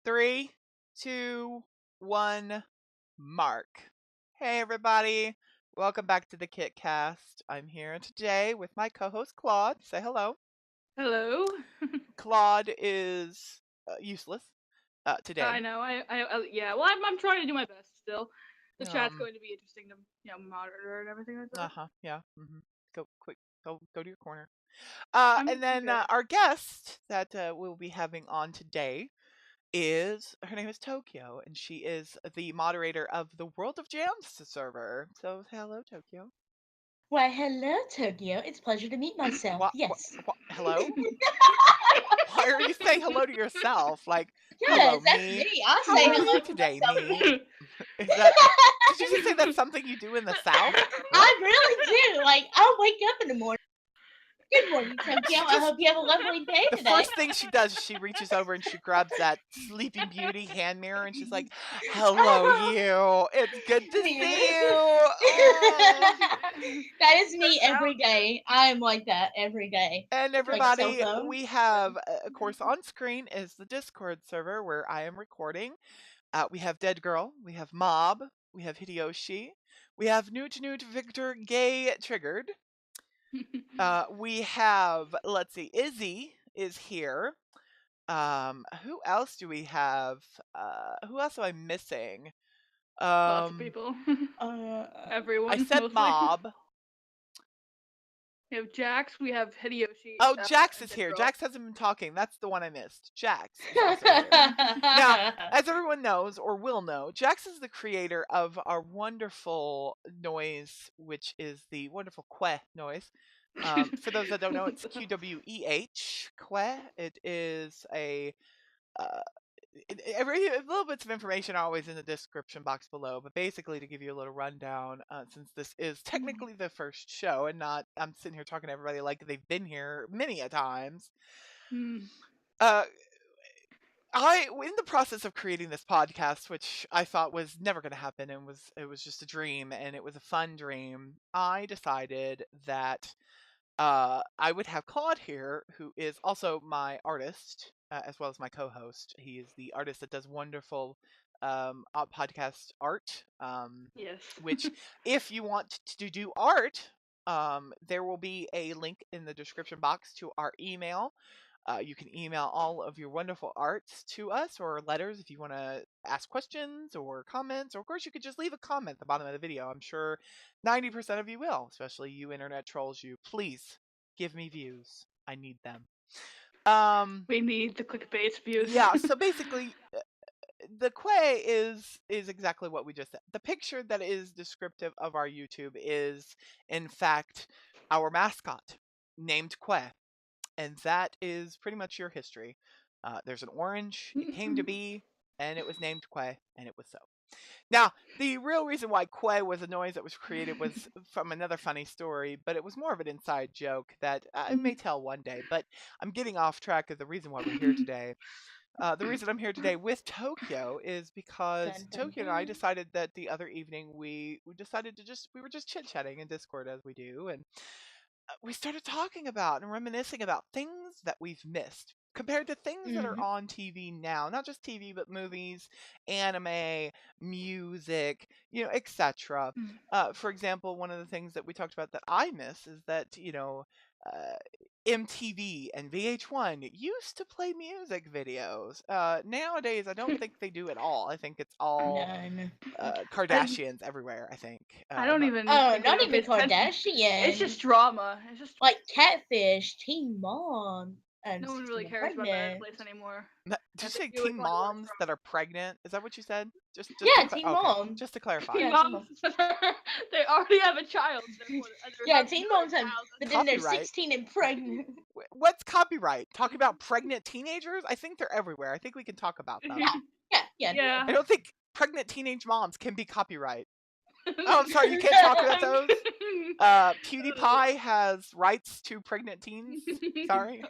Three, two, one, mark. Hey, everybody. Welcome back to the KitCast. I'm here today with my co host, Claude. Say hello. Hello. Claude is useless today. I know. Yeah. Well, I'm trying to do my best still. The chat's Um, going to be interesting to monitor and everything like that. uh-huh, yeah. Go quick. Go to your corner. I'm And then okay. our guest that we'll be having on today is her name is Tokyo, and she is the moderator of the World of Jams server. So hello, Tokyo. Why, hello, Tokyo. It's a pleasure to meet myself. Yes. What? Hello? Why are you saying hello to yourself? Like, hello, Yes, that's me. me. I How say are hello you to today, myself. me? Is that? Did you just say that's something you do in the South? What? I really do. Like, I'll wake up in the morning. Good morning, Tokyo. She I just hope you have a lovely day the today. first thing she does is she reaches over and she grabs that Sleeping Beauty hand mirror and she's like, "Hello, you. It's good to see you." Oh. That is me Turns every out. day. I am like that every day. And Like cell everybody, phone. we have, of course, on screen is the Discord server where I am recording. We have Dead Girl, we have Mob, we have Hideyoshi, we have Newt Victor Gay Triggered. We have, let's see, Izzy is here. Who else do we have? Who else am I missing? Lots of Um, people. Uh, I Everyone said mostly. Mob. We have Jax. We have Hideyoshi. Oh, Jax And is Dead here. Girl. Jax hasn't been talking. That's the one I missed. Jax is also here. Now, as everyone knows or will know, Jax is the creator of our wonderful noise, which is the wonderful Queh noise. For those that don't know, it's QWEH, Queh. It is a uh, every little bits of information are always in the description box below, but basically to give you a little rundown, since this is technically the first show and not I'm sitting here talking to everybody like they've been here many a times. Hmm. Uh, I in the process of creating this podcast, which I thought was never going to happen and it was just a dream and it was a fun dream, I decided that I would have Claude here, who is also my artist, as well as my co-host. He is the artist that does wonderful podcast art. Yes. Which, if you want to do art, there will be a link in the description box to our email. You can email all of your wonderful arts to us or letters if you want to ask questions or comments. Or, of course, you could just leave a comment at the bottom of the video. I'm sure 90% of you will, especially you internet trolls. You please give me views. I need them. We need the clickbait views. Yeah. So basically, the quay is exactly what we just said. The picture that is descriptive of our YouTube is, in fact, our mascot named Quay. And that is pretty much your history. There's an orange, it came to be, and it was named Quay, and it was so. Now, the real reason why Quay was a noise that was created was from another funny story, but it was more of an inside joke that I may tell one day. But I'm getting off track of the reason why we're here today. The reason I'm here today with Tokyo is because Dun, dun, Tokyo and I dun. decided that the other evening we decided to we were just chit chatting in Discord as we do, and we started talking about and reminiscing about things that we've missed compared to things that are Mhm. on TV now, not just TV but movies, anime, music, etc. Mm. For example, one of the things that we talked about that I miss is that uh, MTV and VH1 used to play music videos. Nowadays, I don't think they do at all. I think it's all None. I Kardashians everywhere. I think. I don't Not even Oh, think they not ever pay even attention. It's Kardashians. just drama. It's just Like Catfish, Teen Mom, and no one really 16 and cares about that Pregnant. place anymore. Did I you think say you always teen want to watch moms that are pregnant? Is that what you said? Just to Yeah, Teen okay, Mom. just to clarify. Teen Yeah, Teen moms. Mom. They already have a child, therefore they're Yeah, having Teen another Moms have, child. but then they're Copyright. 16 and pregnant. What's copyright? Talking about pregnant teenagers? I think they're everywhere. I think we can talk about them. Yeah. I Yeah. don't think pregnant teenage moms can be copyright. Oh, I'm sorry, you can't talk about those. PewDiePie has rights to pregnant teens. Sorry.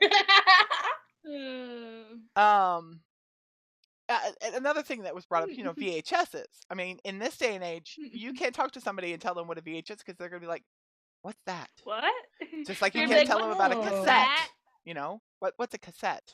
Um, Another thing that was brought up, VHSs. I mean, in this day and age, you can't talk to somebody and tell them what a VHS because they're gonna be like, "What's that?" What? Just like you You're can't like, tell what them Oh. about a is cassette. that? You know. What's a cassette?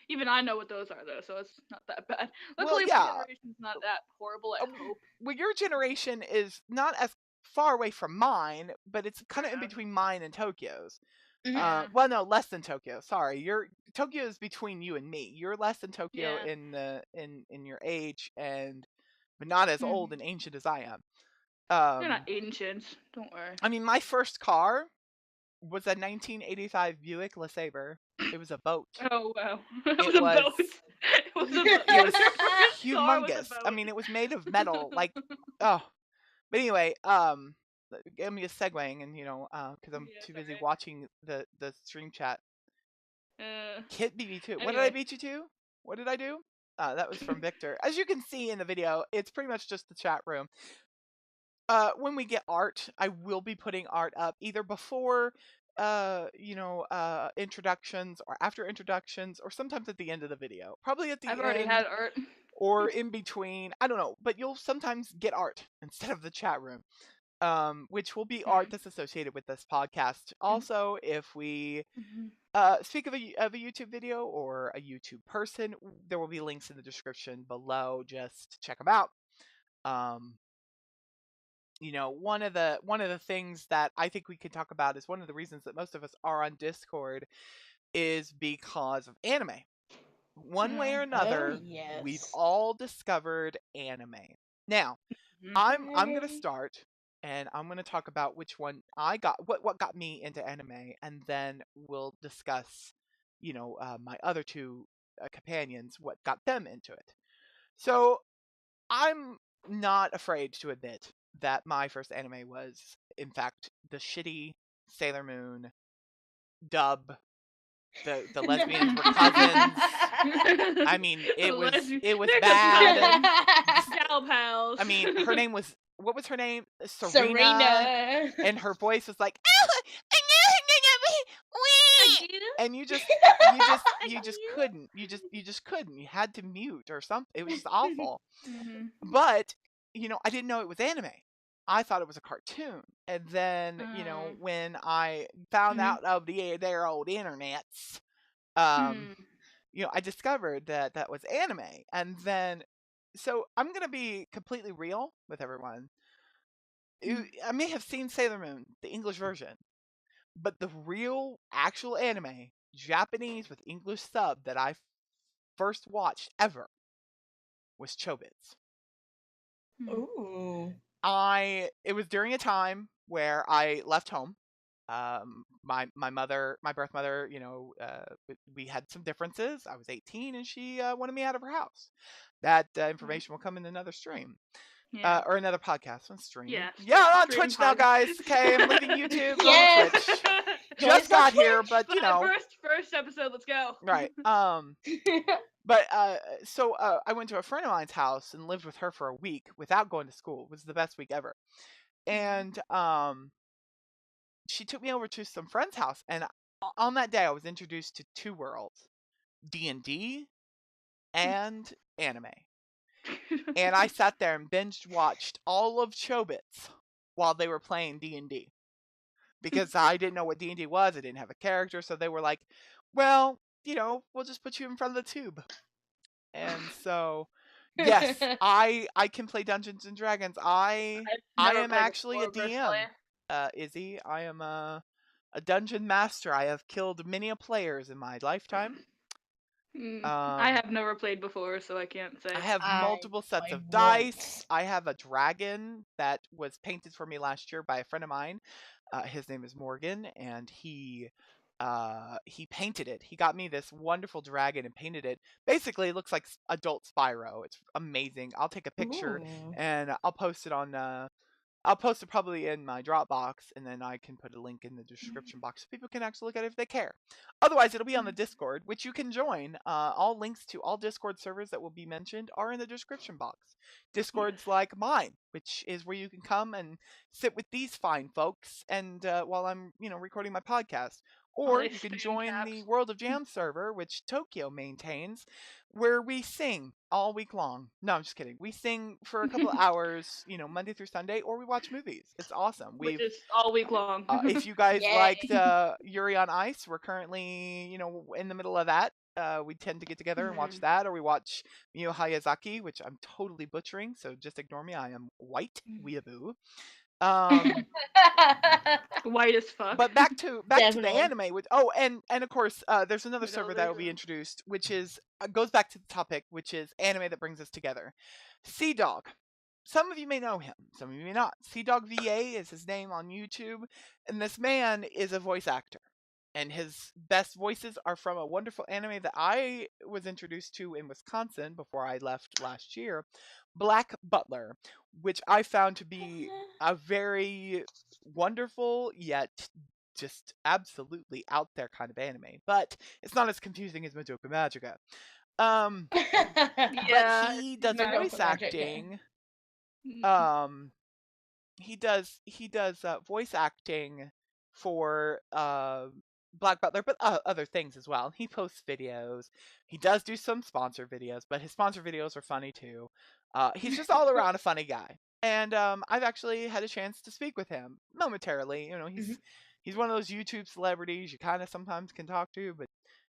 Even I know what those are though, so it's not that bad. Well, Luckily, my yeah. generation's not that horrible. I hope. Well, your generation is not as far away from mine, but it's kind of in Yeah. between mine and Tokyo's. Yeah. Well, no, less than Tokyo. Sorry, Tokyo is between you and me. You're less than Tokyo Yeah. in your age, but not as old and ancient as I am. They're not ancient. Don't worry. I mean, my first car was a 1985 Buick LeSabre. It was a boat. Oh wow. It was It a boat. was It was a boat. it was Your first car was a humongous. I boat. mean, it was made of metal. Like, oh, but anyway, get me a segueing, and because I'm Yeah, too it's busy alright. watching the stream chat. Kit beat me too. What did I Anyway. beat you to? What did I do? That was from Victor. As you can see in the video, it's pretty much just the chat room. When we get art, I will be putting art up either before, introductions or after introductions, or sometimes at the end of the video. Probably at the I've already end had art. or in between. I don't know, but you'll sometimes get art instead of the chat room. Which will be art that's associated with this podcast. Also, if we speak of a YouTube video or a YouTube person, there will be links in the description below. Just check them out. One of the things that I think we could talk about is one of the reasons that most of us are on Discord is because of anime. One way or another, we've yes. all discovered anime. Now, I'm gonna start, and I'm gonna talk about which one I got, what got me into anime, and then we'll discuss, my other two companions, what got them into it. So I'm not afraid to admit that my first anime was, in fact, the shitty Sailor Moon dub. The lesbians were cousins. I mean, it was They're bad. gal pals. I mean, her name was, what was her name? Serena. And her voice was like, and you just couldn't. You just couldn't. You had to mute or something. It was just awful. But, I didn't know it was anime. I thought it was a cartoon. And then, when I found out of their old internets, I discovered that that was anime. And then, so I'm going to be completely real with everyone. I may have seen Sailor Moon, the English version, but the real, actual anime, Japanese with English sub that I first watched ever was Chobits. Ooh. It was during a time where I left home. My birth mother, we had some differences. I was 18 and she wanted me out of her house. That information will come in another stream. Or another podcast on stream. Yeah, I'm on stream Twitch now, guys. Okay, I'm leaving YouTube. Going Yes. to Twitch. Join Just us on got here, Twitch. but first episode. Let's go. right. But so I went to a friend of mine's house and lived with her for a week without going to school. It was the best week ever. And she took me over to some friend's house, and on that day I was introduced to two worlds: D&D and anime. And I sat there and binge watched all of Chobits while they were playing D&D. Because I didn't know what D&D was. I didn't have a character, so they were like, well, we'll just put you in front of the tube. And so, yes, I can play Dungeons and Dragons. I am actually a DM. Izzy, I am a dungeon master. I have killed many a players in my lifetime. I have never played before, so I can't say. I have multiple sets of dice. I have a dragon that was painted for me last year by a friend of mine. His name is Morgan, and he painted it. He got me this wonderful dragon and painted it. Basically, it looks like adult Spyro. It's amazing. I'll take a picture and I'll post it on. I'll post it probably in my Dropbox, and then I can put a link in the description box so people can actually look at it if they care. Otherwise, it'll be on the Discord, which you can join. All links to all Discord servers that will be mentioned are in the description box. Discords like mine, which is where you can come and sit with these fine folks, and while I'm, recording my podcast, Or they you can spam join caps. the World of Jam server, which Tokyo maintains, where we sing all week long. No, I'm just kidding. We sing for a couple of hours, Monday through Sunday, or we watch movies. It's awesome. Which is all week long. If you guys Yay. liked Yuri on Ice, we're currently, in the middle of that. We tend to get together and watch that, or we watch Mio Hayazaki, which I'm totally butchering, so just ignore me. I am white, weeaboo. White as fuck. But back to the Definitely. anime. With and of course, there's another server that will be introduced, which is goes back to the topic, which is anime that brings us together. Sea Dog. Some of you may know him, some of you may not. Sea Dog VA is his name on YouTube, and this man is a voice actor. And his best voices are from a wonderful anime that I was introduced to in Wisconsin before I left last year, Black Butler, which I found to be a very wonderful yet just absolutely out there kind of anime. But it's not as confusing as Madoka Magica. Yeah. But he does Madoka voice Magica. acting. Um, he does voice acting for Black Butler, but other things as well. He posts videos. He does do some sponsor videos, but his sponsor videos are funny too. He's just all around a funny guy, and I've actually had a chance to speak with him momentarily. He's one of those YouTube celebrities you kind of sometimes can talk to, but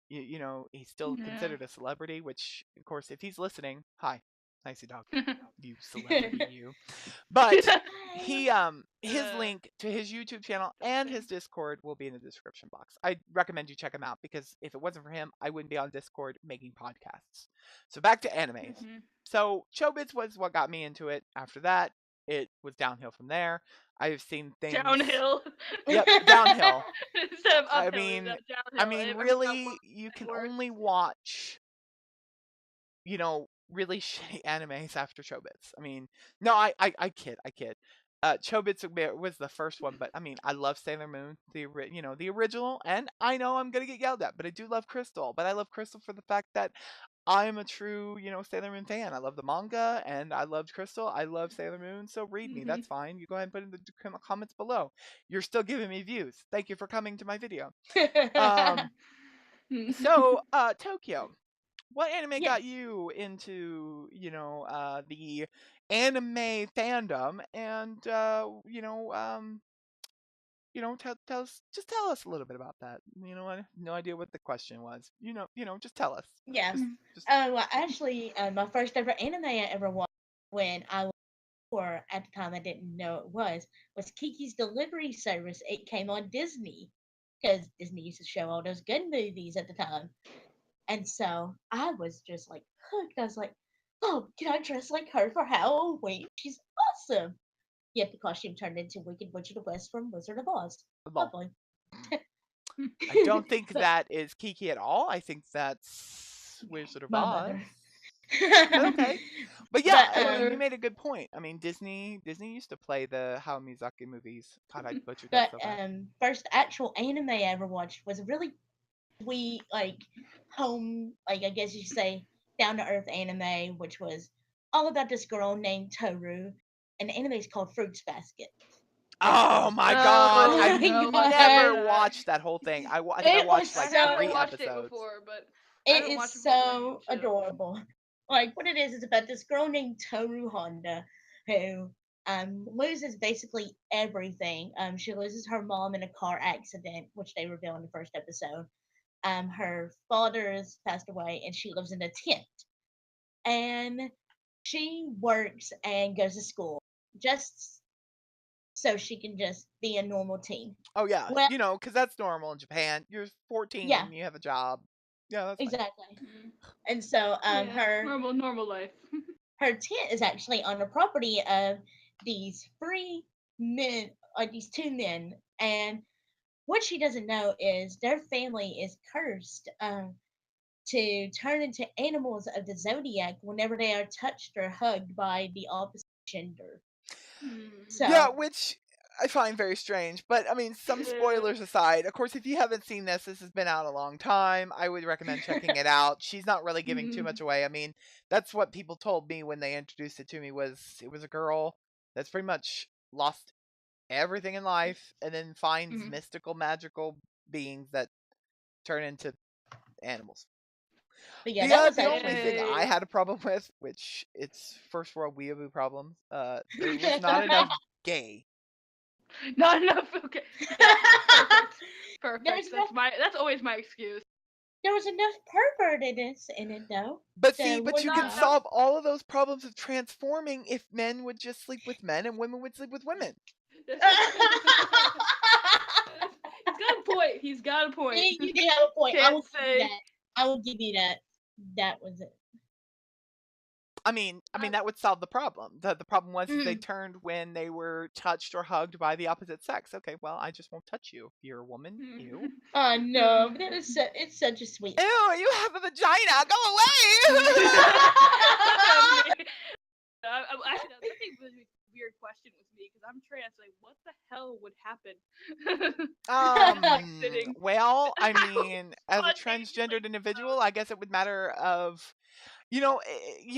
he's still considered a celebrity. Which, of course, if he's listening, hi, nicey dog, you celebrity, you. But his link to his YouTube channel and his Discord will be in the description box. I recommend you check him out because if it wasn't for him, I wouldn't be on Discord making podcasts. So back to animes. So Chobits was what got me into it. After that, it was downhill from there. I've seen things Downhill. Yep, downhill. Instead of uphill, downhill. downhill. Really, you can only watch really shitty animes after Chobits. No, I kid. Chobits was the first one, but I love Sailor Moon, the original, and I know I'm gonna get yelled at, but I do love Crystal. But I love Crystal for the fact that I'm a true, Sailor Moon fan. I love the manga, and I loved Crystal. I love Sailor Moon, so read me. That's fine. You go ahead and put in the comments below. You're still giving me views. Thank you for coming to my video. So, Tokyo. What anime got Yes. you into, the anime fandom? And tell us a little bit about that. I have no idea what the question was. Just tell us. Yeah. Just Well, actually, my first ever anime I ever watched when I was 4, at the time I didn't know it was Kiki's Delivery Service. It came on Disney because Disney used to show all those good movies at the time. And so I was just like hooked. I was like, oh, can I dress like her for Halloween? She's awesome. Yet the costume turned into Wicked Witch of the West from Wizard of Oz. well, Lovely. I don't think But that is Kiki at all. I think that's Wizard of my Oz. mother. But okay. But yeah, But you made a good point. Disney used to play the Hayao Miyazaki movies. God, I butchered that but so bad. first actual anime I ever watched was a really sweet, like home, like I guess you should say down to earth anime, which was all about this girl named Toru. And the anime is called Fruits Basket. Oh my god! Oh I've my God. never watched that whole thing. I think I It was watched like so 3 watched it episodes. before, but I It haven't is watched it before, but so I should. adorable. Like what it is about this girl named Toru Honda who loses basically everything. She loses her mom in a car accident, which they reveal in the first episode. Her father has passed away, and she lives in a tent. And she works and goes to school just so she can just be a normal teen. Oh yeah, Well, because that's normal in Japan. You're 14, yeah, you have a job. Yeah, that's fine. exactly. And so Yeah, her normal life. her tent is actually on the property of these three men, or these two men. And what she doesn't know is their family is cursed to turn into animals of the zodiac whenever they are touched or hugged by the opposite gender. Yeah, So, which I find very strange. But some Yeah. spoilers aside, of course, if you haven't seen this has been out a long time. I would recommend checking it out. She's not really giving too much away. That's what people told me when they introduced it to me was it was a girl that's pretty much lost everything in life and then finds mystical, magical beings that turn into animals. But yeah, that was The only thing actually I Yay. had a problem with, which it's first world weeaboo problems, there was not enough gay. Not enough. Okay. Yeah. Perfect. there was Perfect. That's always my excuse. enough pervert in it though. But see, So but we're you can Not not. enough. solve all of those problems of transforming if men would just sleep with men and women would sleep with women. He's got a point. He's got a point. You do have a point. I Can't will give you say. that. I will give you that. That was it. I mean, that would solve the problem. The problem was they Mhm. turned when they were touched or hugged by the opposite sex. Okay, well, I just won't touch you. If you're a woman, ew. Oh no, but it's such a sweet. Ew, you have a vagina. Go away. Actually, that's a really weird question with me because I'm trans. Like, what the hell would happen? Like sitting. Well, I mean, as a Spontaneously transgendered individual, I guess it would matter of, you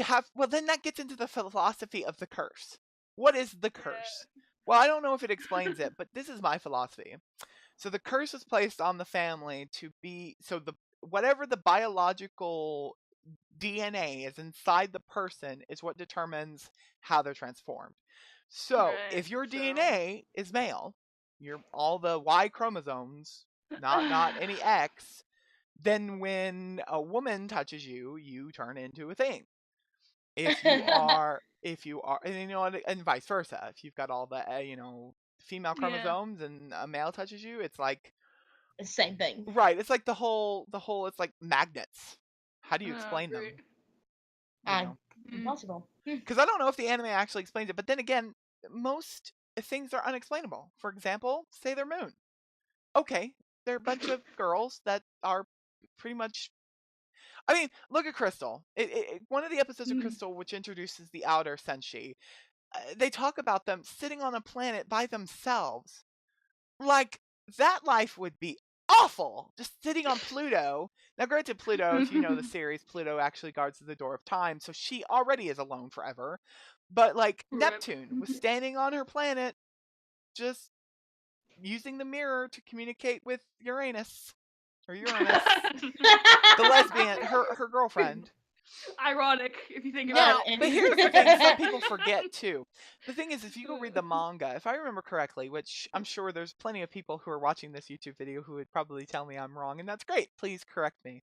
have, well, then that gets into the philosophy of the curse. What is the curse? Yeah. Well, I don't know if it explains it, but this is my philosophy. So the curse is placed on the family to be, so whatever the biological DNA is inside the person is what determines how they're transformed. So Right. if your So. DNA is male, you're all the Y chromosomes, not any X, then when a woman touches you, you turn into a thing. If you are, and vice versa. If you've got all the, female Yeah. chromosomes and a male touches you, it's like, Same thing. right, it's like it's like magnets. How do you Oh, explain them? great. You know? Impossible. Because I don't know if the anime actually explains it, but then again, most things are unexplainable. For example, Sailor Moon. Okay, they're a bunch of girls that are pretty much. I mean, look at Crystal. One of the episodes of Crystal, which introduces the outer senshi, they talk about them sitting on a planet by themselves. Like, that life would be awful, just sitting on Pluto. Now, granted, Pluto, if you know the series, Pluto actually guards the door of time, so she already is alone forever. But, like, Rip. Neptune was standing on her planet, just using the mirror to communicate with Uranus. Or Uranus. The lesbian, her girlfriend. Ironic, if you think Now, about it. but here's the thing, some people forget too. The thing is, if you go read the manga, if I remember correctly, which I'm sure there's plenty of people who are watching this YouTube video who would probably tell me I'm wrong, and that's great. Please correct me.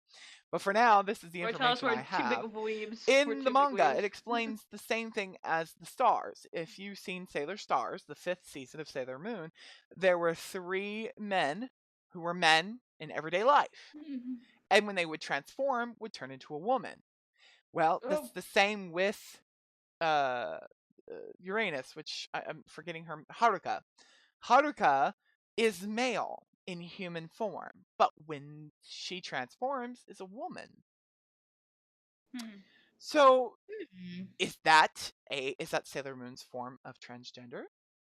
But for now, this is the Or tell us information we're I too big have. of weebs. We're In the too big manga, weebs. it explains the same thing as the stars. If you've seen Sailor Stars, the 5th season of Sailor Moon, there were 3 men who were men in everyday life. And when they would transform, would turn into a woman. Well, that's Oh. the same with uh, Uranus, which I'm forgetting her. Haruka. Haruka is male in human form, but when she transforms, is a woman. So, is that Sailor Moon's form of transgender?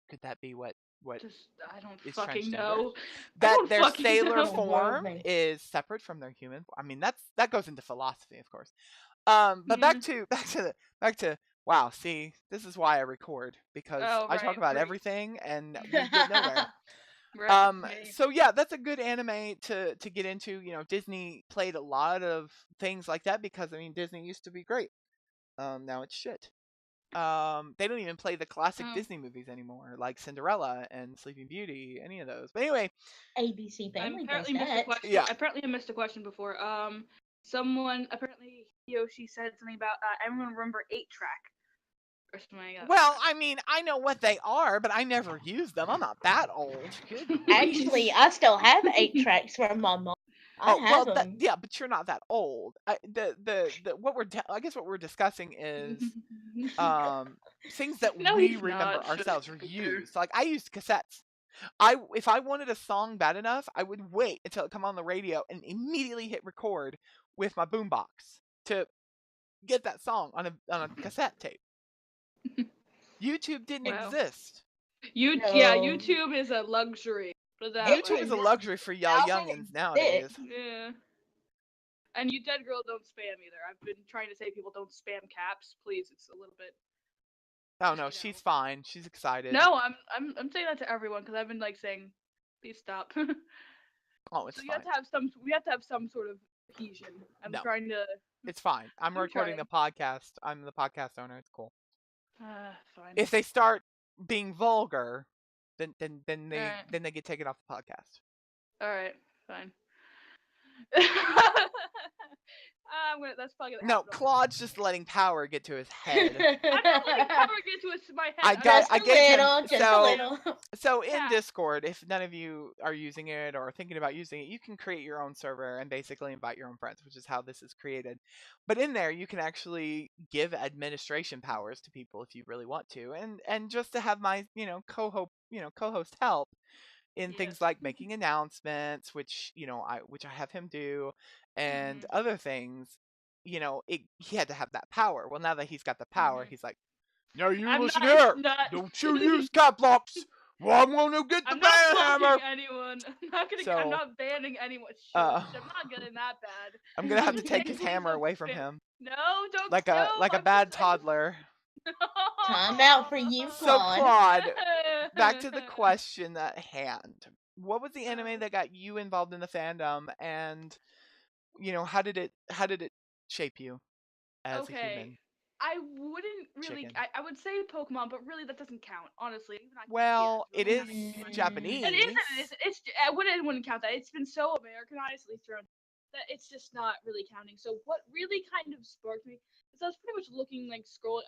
Could that be what I don't is fucking transgender? know. I That don't their fucking sailor know. form is separate from their human. I mean, that goes into philosophy, of course. But back to wow. See, this is why I record, because Oh, I talk right, about great. everything and we get nowhere. Right. So yeah, that's a good anime to get into. Disney played a lot of things like that because I mean Disney used to be great. Now it's shit. They don't even play the classic Oh. Disney movies anymore, like Cinderella and Sleeping Beauty, any of those. But anyway, ABC I Family does apparently missed a that. question. yeah. Apparently, I missed a question before. Someone apparently Yoshi said something about everyone remember 8-track or something like that. Well, I mean, I know what they are, but I never use them. I'm not that old. Good Actually, grief. I still have 8 tracks from my mom. I Oh well, have them. yeah, but you're not that old. I guess what we're discussing is things that No, we he's remember not. ourselves or Just be fair. used. Like I used cassettes. If I wanted a song bad enough, I would wait until it come on the radio and immediately hit record with my boombox to get that song on a cassette tape. YouTube didn't Wow. exist. Yeah, YouTube is a luxury. Put it that YouTube way. is a luxury for y'all youngins nowadays. Yeah. And you dead girl don't spam either. I've been trying to say people don't spam caps. Please, it's a little bit. Oh no, she's fine. She's excited. No, I'm saying that to everyone because I've been like saying, please stop. Oh, it's So you fine. have to have some. We have to have some sort of cohesion. I'm No, trying to. it's fine. I'm I'm recording trying. the podcast. I'm the podcast owner. It's cool. Fine. If they start being vulgar, then All they right. then they get taken off the podcast. All right. Fine. That's probably gonna No, happen. Claude's just letting power get to his head. I'm not letting power get to my head. Just I a gave him little, just a little. so in Yeah. Discord, if none of you are using it or thinking about using it, you can create your own server and basically invite your own friends, which is how this is created. But in there, you can actually give administration powers to people if you really want to, and just to have my co-host help in Yes. things like making announcements, which I have him do, and other things. He had to have that power. Well, now that he's got the power, he's like, "Now you I'm listen not. here. Not. Don't you use cap locks. Well, I'm gonna get the I'm not ban blocking hammer." anyone. I'm not gonna. I'm So, not banning anyone. Shush. uh, I'm not getting that bad. I'm gonna have I'm to saying take his things hammer of away from him, No, don't. like No. a bad toddler. Time out for you, So, Claude. Claude, back to the question at hand. What was the Oh. anime that got you involved in the fandom, and how did it shape you as a human? I wouldn't really. Chicken. I would say Pokemon, but really that doesn't count. Honestly, even I can't see Well, it. it is Mm. It is. Japanese. It's. I wouldn't count that. It's been so Americanized, at least around that it's just not really counting. So what really kind of sparked me is I was pretty much looking like scrolling.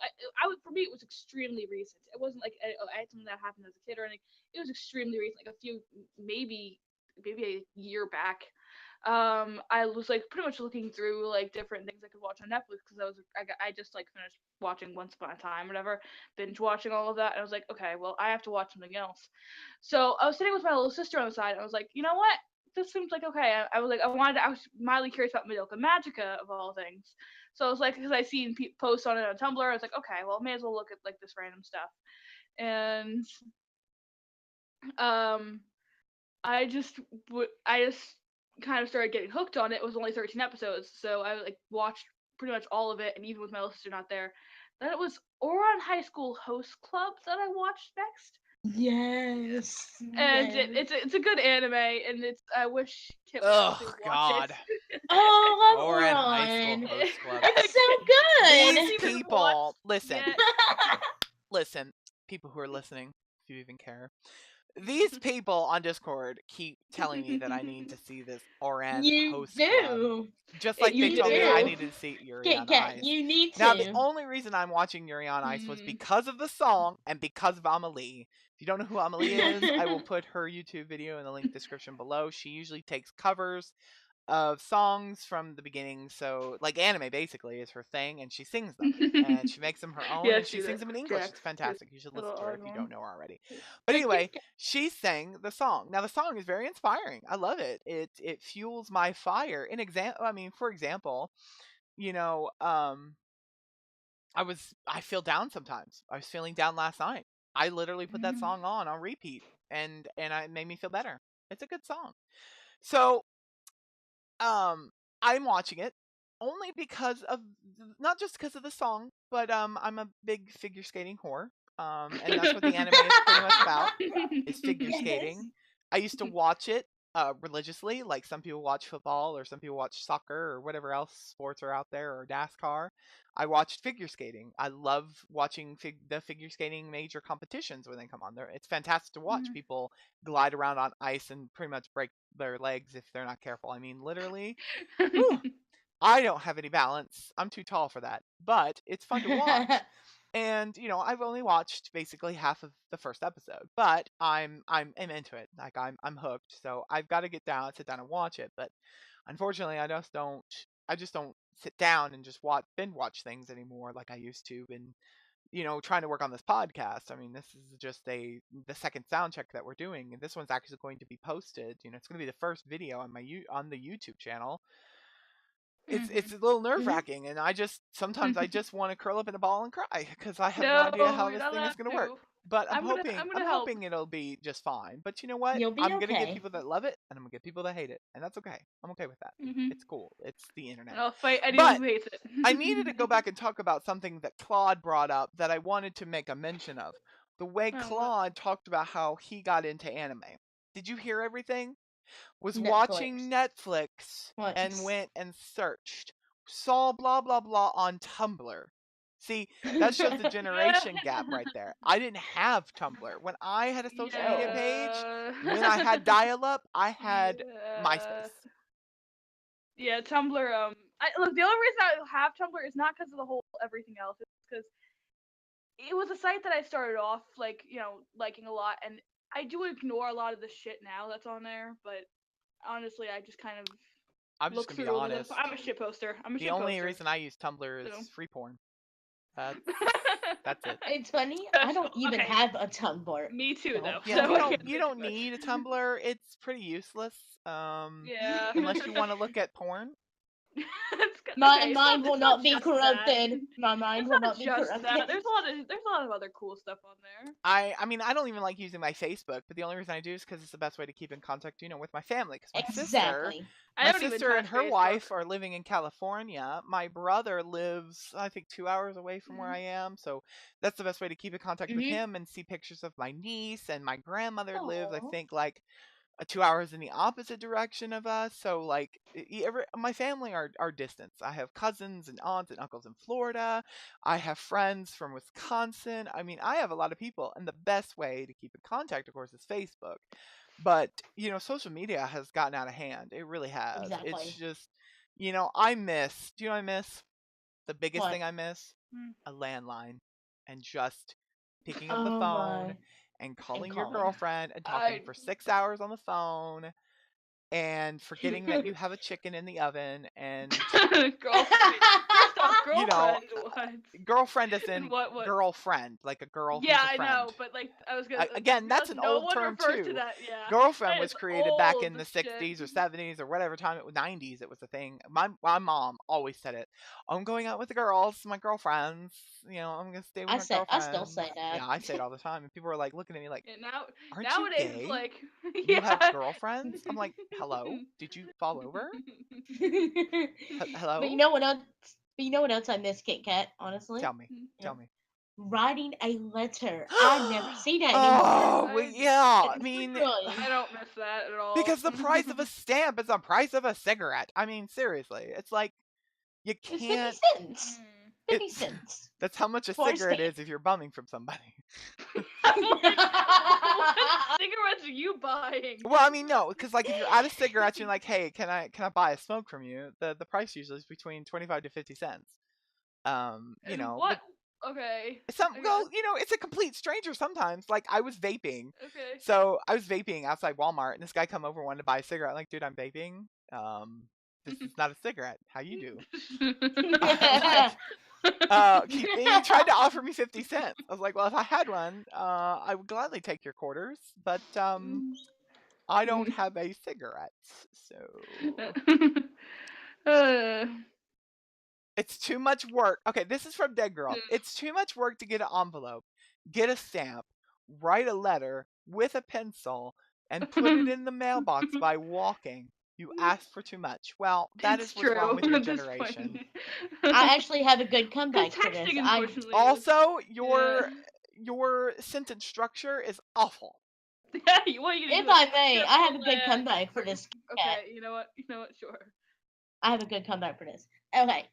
For me it was extremely recent. It wasn't like I had something that happened as a kid or anything. It was extremely recent, like a few maybe a year back. I was like pretty much looking through like different things I could watch on Netflix because I just like finished watching Once Upon a Time, whatever, binge watching all of that, and I was like, okay, well I have to watch something else. So I was sitting with my little sister on the side, and I was like, you know what? This seems like okay. I was like, I was mildly curious about Madoka Magica of all things. So I was like, because I seen posts on it on Tumblr, I was like, okay, well, may as well look at like this random stuff, and um, I just kind of started getting hooked on it. It was only 13 episodes, so I like watched pretty much all of it, and even with my little sister not there, then it was Ouran High School Host Club that I watched next. Yes. And yes. it's a good anime, and I wish Kit would Oh actually watch God. it. Oh, Or in high Ouran. school host club. It's so good. These Even people, watched listen, yet. listen, people who are listening, if you even care. These people on Discord keep telling me that I need to see this Oran You host club. do. Just like You they told me I do. needed to see Yuri Kit on Kat, Ice. you need Now, the to. only reason I'm watching Yuri on Ice was because of the song and because of Amelie. If you don't know who Amelie is, I will put her YouTube video in the link description below. She usually takes covers of songs from the beginning, so like anime basically is her thing, and she sings them and she makes them her own, Yeah, and she sings them in English. It's fantastic. You should listen to her if you don't know her already. But anyway, she sang the song. Now the song is very inspiring. I love it. It fuels my fire. For example, you know, I feel down sometimes. I was feeling down last night. I literally put that song on repeat, and it made me feel better. It's a good song. So I'm watching it only because of not just because of the song, but I'm a big figure skating whore. And that's what the anime is pretty much about, is figure Yes. skating. I used to watch it religiously, like some people watch football or some people watch soccer or whatever else sports are out there, or NASCAR. I watched figure skating. I love watching the figure skating major competitions when they come on there. It's fantastic to watch people glide around on ice and pretty much break their legs if they're not careful. I mean, literally. Whew, I don't have any balance. I'm too tall for that. But it's fun to watch. And I've only watched basically half of the first episode, but I'm into it. Like I'm hooked. So I've got to sit down and watch it. But unfortunately, I just don't sit down and just binge watch things anymore like I used to. And trying to work on this podcast. I mean, this is just the second sound check that we're doing, and this one's actually going to be posted. It's going to be the first video on on the YouTube channel. It's a little nerve wracking, and sometimes I just want to curl up in a ball and cry because I have no idea how you're this not thing is allowed going to work. to. But I'm gonna help. hoping it'll be just fine. But you know what? You'll be I'm gonna get okay. people that love it, and I'm gonna get people that hate it, and that's okay. I'm okay with that. It's cool. It's the internet. And I'll fight anyone But who hates it. I needed to go back and talk about something that Claude brought up that I wanted to make a mention of. The way Oh, what? Claude talked about how he got into anime. Did you hear everything? was watching Netflix. Netflix What? and went and searched, saw blah, blah, blah on Tumblr. See, that shows the generation gap right there. I didn't have Tumblr. When I had a social media page, when I had dial-up, I had MySpace. Yeah, Tumblr. Look, the only reason I have Tumblr is not because of the whole everything else. It's because it was a site that I started off liking a lot, and I do ignore a lot of the shit now that's on there. But honestly, I just kind of I'm just look gonna be through. honest. I'm a shit poster. The only reason I use Tumblr is So. free porn. That's it. It's funny. I don't even have a Tumblr. Me too, though. Yeah, So you don't need a Tumblr. It's pretty useless. Yeah. Unless you want to look at porn. My mind will not be corrupted. My mind will not be just corrupted. that. There's a lot of other cool stuff on there. I mean, I don't even like using my Facebook, but the only reason I do is because it's the best way to keep in contact, with my family. Because my sister and her wife are living in California. My brother lives, I think, 2 hours away from where I am. So that's the best way to keep in contact with him and see pictures of my niece. And my grandmother lives, I think, like 2 hours in the opposite direction of us. So like my family are distance. I have cousins and aunts and uncles in Florida. I have friends from Wisconsin. I mean, I have a lot of people, and the best way to keep in contact, of course, is Facebook. But social media has gotten out of hand. It really has. Exactly. It's just I miss. Do you know what I miss? The biggest thing I miss? A landline, and just picking up the phone and calling your girlfriend and talking for 6 hours on the phone and forgetting that you have a chicken in the oven and girlfriend as in what? girlfriend, like a girl who's a I friend. know, but like I was gonna again, that's an old term too. To that, yeah. Girlfriend That was is created back in old the shit. 60s or 70s or whatever time it was, 90s. It was a thing. My mom always said it. I'm going out with the girls, my girlfriends. I'm gonna stay with my girlfriend. I still say that. Yeah, I say it all the time, and people are like looking at me like, "Aren't nowadays, you gay? Like, you have girlfriends?" I'm like, "Hello, did you fall over? Hello." But you know what else? But you know what else I miss, Kit Kat? Honestly, Tell me. Writing a letter. I never see that anymore. Oh, well, yeah. I mean, I don't miss that at all. Because the price of a stamp is the price of a cigarette. I mean, seriously, it's like you can't. It's 50 cents. 50 cents. That's how much a cigarette is if you're bumming from somebody. What cigarettes are you buying? Well, I mean, no, because like if you're out of cigarettes, you're like, hey, can I buy a smoke from you? The price usually is between 25 to 50 cents. What? Okay. Well, it's a complete stranger sometimes. Like I was vaping. Okay. So I was vaping outside Walmart, and this guy come over and wanted to buy a cigarette. I'm like, dude, I'm vaping. This is not a cigarette. How you do? He tried to offer me 50 cents. I was like, well, if I had one, I would gladly take your quarters, but I don't have a cigarette, so. It's too much work. Okay, this is from Dead Girl. It's too much work to get an envelope, get a stamp, write a letter with a pencil, and put it in the mailbox by walking. You ask for too much. Well, that is what's wrong with your generation. I actually have a good comeback for this. Also, your sentence structure is awful. If I may, I have a good comeback for this. Okay, you know what? Sure. I have a good comeback for this. Okay.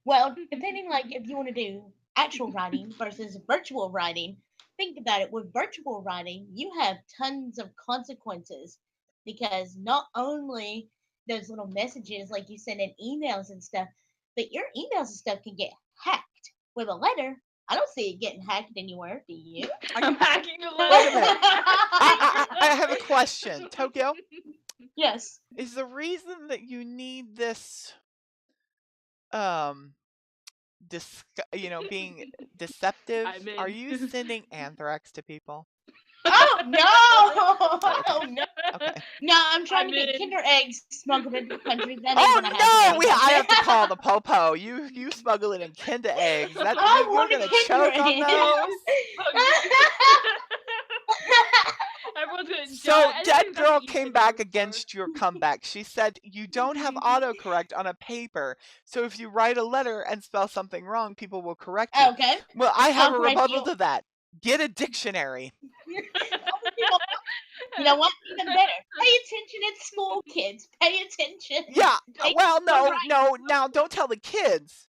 Well, depending if you want to do actual writing versus virtual writing, think about it. With virtual writing, you have tons of consequences because not only those little messages like you send in emails and stuff, but your emails and stuff can get hacked. With a letter, I don't see it getting hacked anywhere. Do you? I'm hacking the letter. Wait a minute. I have a question. Tokyo? Yes. Is the reason that you need this being deceptive, are you sending anthrax to people? Oh no! Oh no! Okay. No, I'm trying to get Kinder eggs smuggled into the country. That I have to call the popo. You smuggle it in Kinder eggs. You're gonna choke on those. So Dead Girl came back against your comeback. She said you don't have autocorrect on a paper, so if you write a letter and spell something wrong, people will correct you. Okay. Well, I have a rebuttal to that. Get a dictionary. You know what? Even better. Pay attention at school, kids. Pay attention. Yeah. Pay Well, no, right. no. Now, don't tell the kids.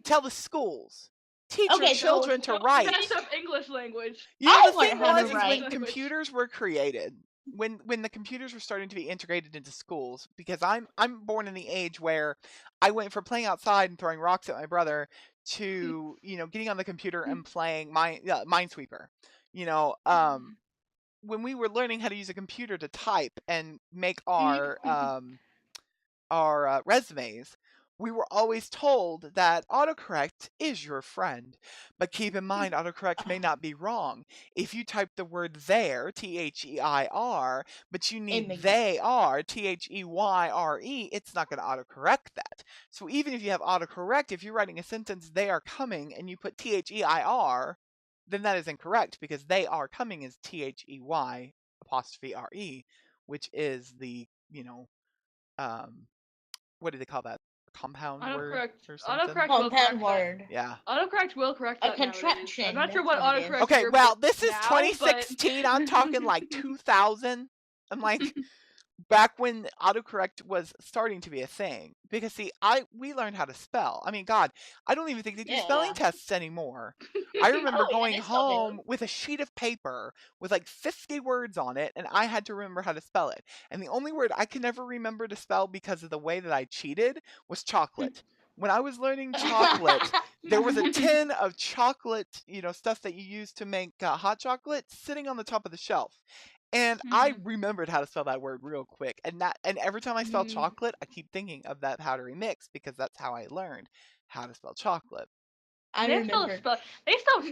Tell the schools. Teach your Okay, so children to Don't write. mess up English language. You know, I the learned thing how to was, is write. when computers were created, when the computers were starting to be integrated into schools, because I'm born in the age where I went from playing outside and throwing rocks at my brother to getting on the computer and playing Minesweeper. You know, when we were learning how to use a computer to type and make our resumes, we were always told that autocorrect is your friend. But keep in mind, autocorrect may not be wrong. If you type the word there, THEIR, but you need makes they are, THEYRE, it's not going to autocorrect that. So even if you have autocorrect, if you're writing a sentence, they are coming, and you put THEIR, then that is incorrect because they are coming is THEY apostrophe RE, which is the, um, what do they call that? Compound word or something? Autocorrect will Compound correct that. word. Yeah. Autocorrect will correct A that nowadays. contraction. I'm not sure That's what what it is. autocorrect Okay, you're well, this is now, 2016. I'm talking like 2000. I'm like back when autocorrect was starting to be a thing. Because see, we learned how to spell. I mean, God, I don't even think they do spelling Yeah. tests anymore. I remember Oh, yeah, going they still do. home with a sheet of paper with like 50 words on it, and I had to remember how to spell it. And the only word I could never remember to spell because of the way that I cheated was chocolate. When I was learning chocolate, there was a tin of chocolate, stuff that you use to make hot chocolate sitting on the top of the shelf. And I remembered how to spell that word real quick. And every time I spell chocolate, I keep thinking of that powdery mix because that's how I learned how to spell chocolate. I They still remember.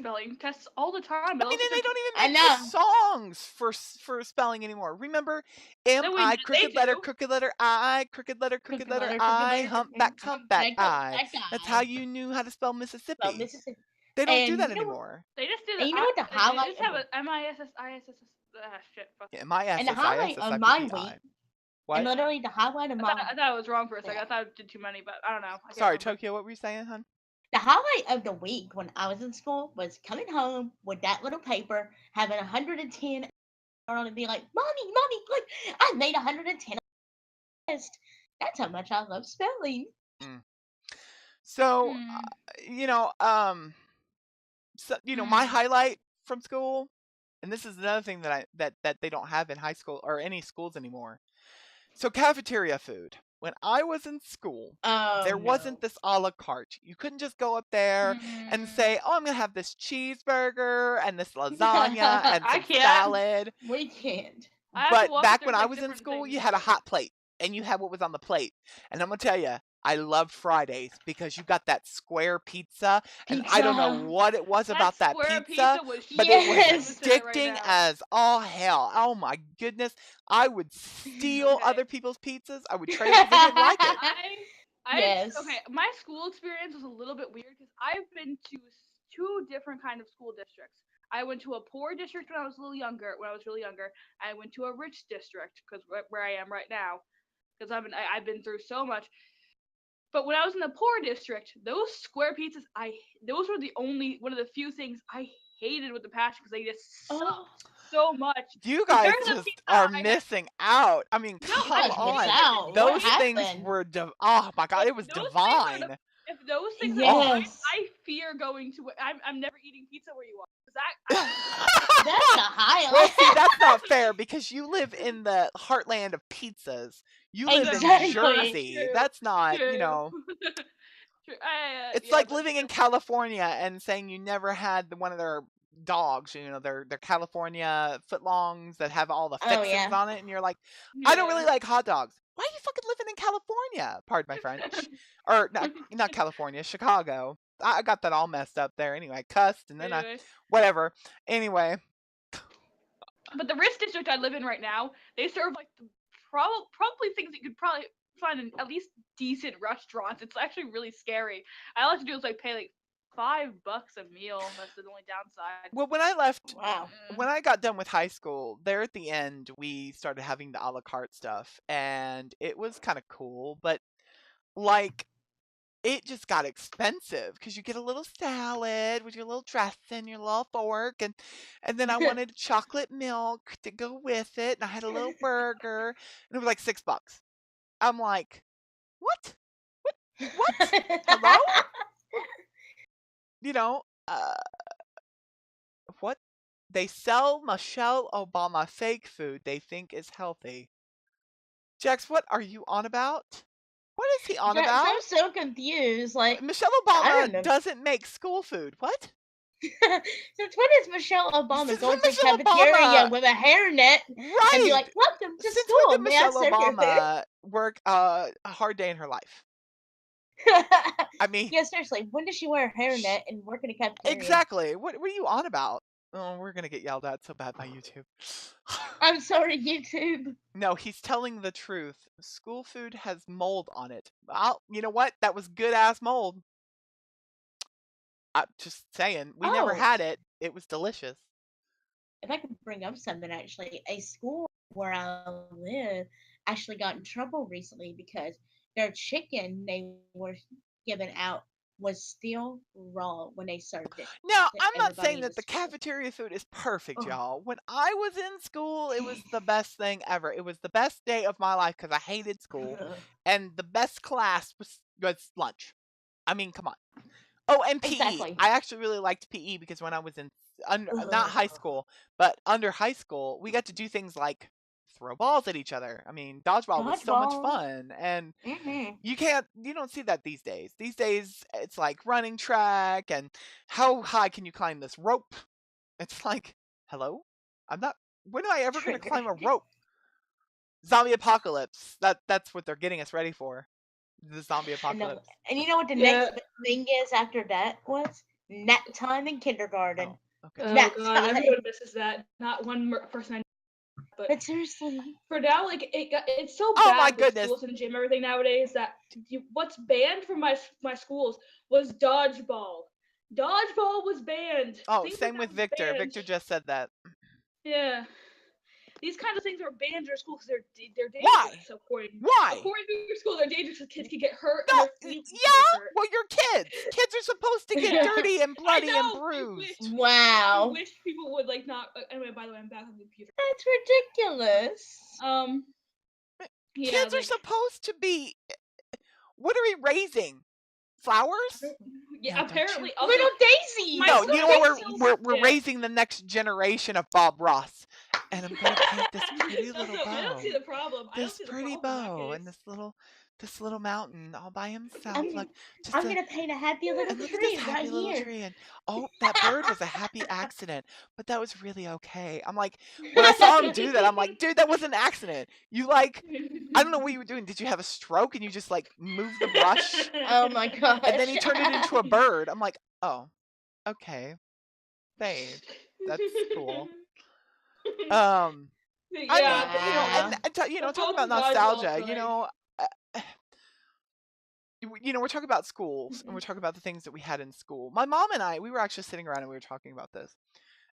spelling tests all the time. I But mean, also and they don't I even make the know. songs for spelling anymore. Remember, M No, I they crooked letter do. crooked letter I crooked letter Crooked I letter, humpback back up, I. back That's eye. how you knew how to spell Well, Mississippi. Mississippi. They don't do And that you know what? anymore. They just do And the. you know what the They highlight just of have a MISS ISS. Shit. Fuck. Yeah, M I S and the S I S highlight S of I P my P week, I. and What? literally the highlight of my I thought it was wrong for a second. yeah. I thought I did too many, but I don't know. I can't Sorry, remember. Tokyo, what were you saying, hon? The highlight of the week when I was in school was coming home with that little paper, having 110 on it, and being like, "Mommy, look, I made 110 on the test." That's how much I love spelling. Mm. So, Hmm. you know, um, my Mm. highlight from school, and this is another thing that they don't have in high school or any schools anymore. So cafeteria food. When I was in school, Oh there no. wasn't this a la carte. You couldn't just go up there and say, "Oh, I'm gonna have this cheeseburger and this lasagna and I some can't. salad." We can't. I have to But walk if back when there's I like was in different school, things. you had a hot plate and you had what was on the plate. And I'm gonna tell you, I loved Fridays because you got that square pizza, and I don't know Pizza. what it was That about that square pizza, pizza was but it was shit. I'm gonna Yes. say that right addicting now. as all hell. Oh my goodness. I would steal Okay. other people's pizzas. I would trade it because they didn't like it. Yes. Okay. My school experience was a little bit weird because I've been to two different kind of school districts. I went to a poor district when I was a little younger. When I was really younger, I went to a rich district because where I am right now, because I've been through so much. But when I was in the poor district, those square pizzas, those were the only one of the few things I hated with the passion because they just sucked Oh, so much. You Compared guys to the just pizza are I had, missing out. I mean, no, you come guys miss on. out. What Those things happened? were oh my god, if it was those things are divine. if those things are Oh. divine, Yes. I fear going to. I'm never eating pizza where you are. 'Cause That's a highlight. Well, see, that's not fair because you live in the heartland of pizzas. You live in Exactly. Jersey. True. That's not, True. True. it's Yeah, like but living in California and saying you never had one of their dogs, their California footlongs that have all the Oh fixins yeah. on it, and you're like, I don't yeah. really like hot dogs. Why are you fucking living in California? Pardon my French. Or not California, Chicago. I got that all messed up there anyway. I cussed and then Anyway. whatever. Anyway. But the rich district I live in right now, they serve like probably things that you could probably find in at least decent restaurants. It's actually really scary. All I have to do is like pay like $5 a meal. That's the only downside. Well, when I left, Wow. when I got done with high school, there at the end, we started having the a la carte stuff, and it was kind of cool. But like, it just got expensive because you get a little salad with your little dressing, your little fork, and then I wanted chocolate milk to go with it, and I had a little burger, and it was like $6. I'm like, what? What? Hello? You know, what? They sell Michelle Obama fake food they think is healthy. Jax, what are you on about? What is he on Jax, about? I'm so confused. Like, Michelle I don't Obama know. doesn't make school food. What? Since when is Michelle Obama Since go when to the Michelle cafeteria Obama? with a hairnet and be Right. like, "Welcome to Since when school. did May I Michelle serve your food?" Obama work a hard day in her life? I mean, Yeah, seriously, when does she wear a hairnet and work in a cafeteria? exactly. What are you on about? Oh, we're gonna get yelled at so bad by YouTube. I'm sorry, YouTube. No, he's telling the truth. School food has mold on it. Well, you know what? That was good ass mold. I'm just saying. We never Oh, had it. It was delicious. if I could bring up something, actually, a school where I live actually got in trouble recently because their chicken they were giving out was still raw when they served it Now, to I'm not everybody saying in the that the school. cafeteria food is perfect, Oh. y'all. When I was in school, it was the best thing ever. It was the best day of my life because I hated school, and the best class was lunch. I mean, come on. Oh, and PE. Exactly. I actually really liked PE because when I was in not high Ugh. school, but under high school, we got to do things like throw balls at each other. I mean, dodgeball was so much Dodgeball. fun, and Mm-hmm. you don't see that these days. These days, it's like running track and how high can you climb this rope? It's like, hello? I'm not. When am I ever going to Triggered. climb a rope? Zombie apocalypse. That's what they're getting us ready for. The zombie No. apocalypse. And you know what the Yeah. next big thing is after that was? Nap time in kindergarten. Oh, okay. Oh Nap god, time. everyone misses that. Not one person I know, but But seriously. for now, like it's so Oh my bad with goodness. schools and gym everything nowadays that what's banned from my schools was dodgeball. Dodgeball was banned. Oh, Things like same that with was Victor. banned. Victor just said that. Yeah. These kind of things are banned in your school because they're Why? dangerous. According Why? to your school, they're dangerous because kids can get hurt and No, their feet can get yeah. hurt. Well, you're kids. Kids are supposed to get dirty and I bloody and know. I wish. bruised. I Wow. wish people would like not. Anyway, by the way, I'm back on the computer. That's ridiculous. Yeah, Kids are like supposed to be. What are we raising? Flowers? yeah. No, don't you? Apparently, also Little daisies. my No, school you know what? still We're yeah. raising the next generation of Bob Ross, and I'm gonna paint this pretty No, little I don't bow, see the problem. I don't this see the pretty problem in that bow, and case. this little mountain all by himself. I'm Look, just I'm a gonna paint a happy little and look at this tree right happy little here. tree, and oh, that bird was a happy accident, but that was really okay. I'm like, when I saw him do that, I'm like, dude, that was an accident. You like, I don't know what you were doing. Did you have a stroke and you just like move the brush, Oh my and then gosh. he turned it into a bird? I'm like, oh, okay, babe, that's cool. Um, I Yeah, mean, but Wow. talk opposed about to dodgeball nostalgia. for like Uh, we're talking about schools and we're talking about the things that we had in school. My mom and I, we were actually sitting around and we were talking about this.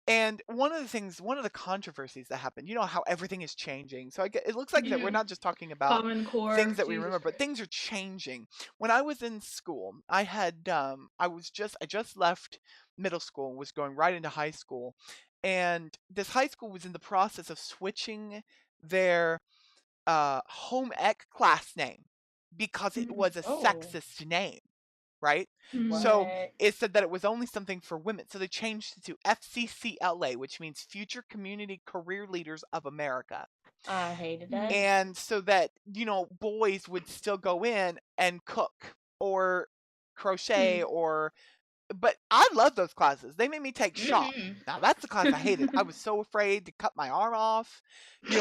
And one of the controversies that happened, you know how everything is changing. So it looks like that we're mhm, not just talking about Common things Core. that we Jesus remember, but Christ. things are changing. When I was in school, I just left middle school and was going right into high school. And this high school was in the process of switching their home ec class name because it Mhm, was a Oh. sexist name, right? mhm, So What? it said that it was only something for women. So they changed it to FCCLA, which means Future Community Career Leaders of America. I hated that. mhm, And so that, boys would still go in and cook or crochet mhm. or but I love those classes. They made me take shop. Mm-hmm. Now that's the class I hated. I was so afraid to cut my arm off.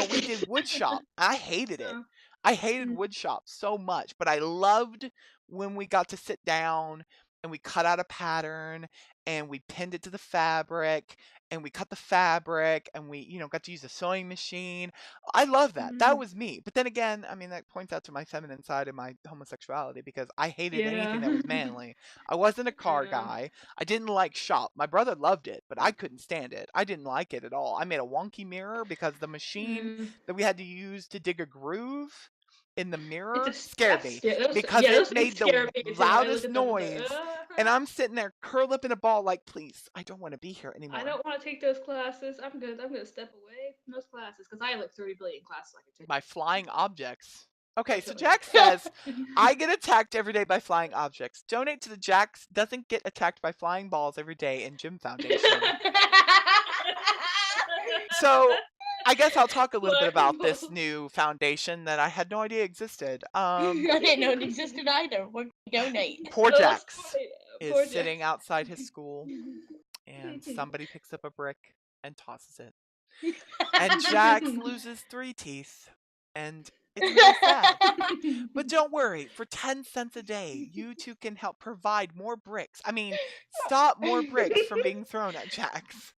We did wood shop. I hated it. Uh, I hated mhm, wood shop so much, but I loved when we got to sit down and we cut out a pattern and we pinned it to the fabric and we cut the fabric and we, got to use a sewing machine. I love that. That mhm. was me. But then again, I mean, that points out to my feminine side and my homosexuality because I hated anything Yeah. that was manly. I wasn't a car Yeah. guy. I didn't like shop. My brother loved it, but I couldn't stand it. I didn't like it at all. I made a wonky mirror because the machine Mm. that we had to use to dig a groove in the It's mirror a scared that's me scary. because Those it things made scare the me too. I look loudest at them and noise. And I'm sitting there curled up in a ball like, please, I don't want to be here I anymore. don't want to take those classes. I'm good. I'm gonna step away from those classes because I have like 30 billion classes I can take. By flying objects. Okay, so Unfortunately, Jack says, I get attacked every day by flying objects. Donate to the Jax doesn't get attacked by flying balls every day in Gym Foundation. So I guess I'll talk a little bit about this new foundation that I had no idea existed. I didn't know it existed either. Where can we donate? Poor Oh, that's Jax funny. is Poor sitting Jax. outside his school, and somebody picks up a brick and tosses it. And Jax loses 3 teeth, and it's really sad. But don't worry, for 10 cents a day, you two can help provide more bricks. I mean, stop more bricks from being thrown at Jax.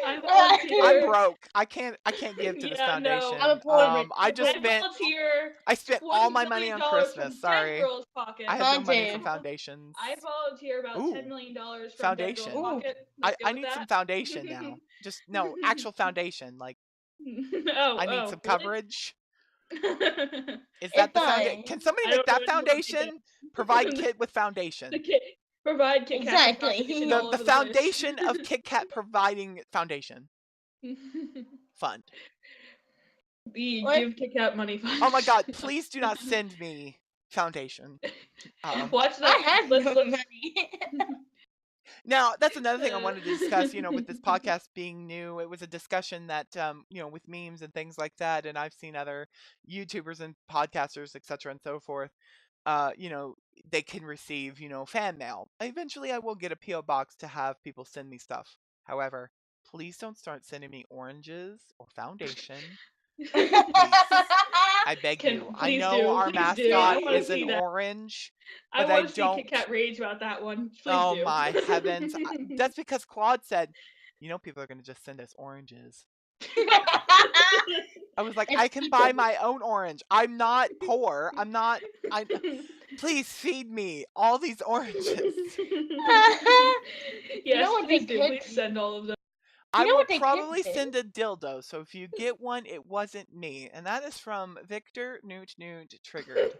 I I'm volunteer. broke. I can't give to this Yeah, no. foundation. I'm a poor man. I just I spent volunteer I spent all $20 my money million on from Christmas. Dead Sorry. Girl's pocket. I have no money for Mine too. foundations. I volunteer about Ooh, $10 million from foundation. Dead Girl's Ooh. pocket. Let's go I with need some that. foundation now. Just no, actual foundation. Like I need some really? coverage. Is If that the foundation? I Can somebody I make don't that really know what to make foundation? Provide Kit with foundation. Provide KitCast Exactly. foundation The all the over the place. foundation of Kit Kat providing foundation fund. We What? give KitKat money fund. Oh my God! Please do not send me foundation. Watch I that. have no money. Now, that's another thing I wanted to discuss, with this podcast being new. It was a discussion that, with memes and things like that, and I've seen other YouTubers and podcasters, etc., and so forth, they can receive, fan mail. Eventually, I will get a P.O. box to have people send me stuff. However, please don't start sending me oranges or foundation. Please. I beg you. I Please know do. our Please do. I mascot wanna is an see that. orange, I but I want to see don't. KitKat rage about that one. Please Oh do. my heavens. That's because Claude said, people are going to just send us oranges. I was like, I can buy my own orange. I'm not poor. Please feed me all these oranges. Yes, what please they do. could Please send all of them. I know will what they could probably do? send a dildo. So if you get one, it wasn't me. And that is from Victor Newt Triggered.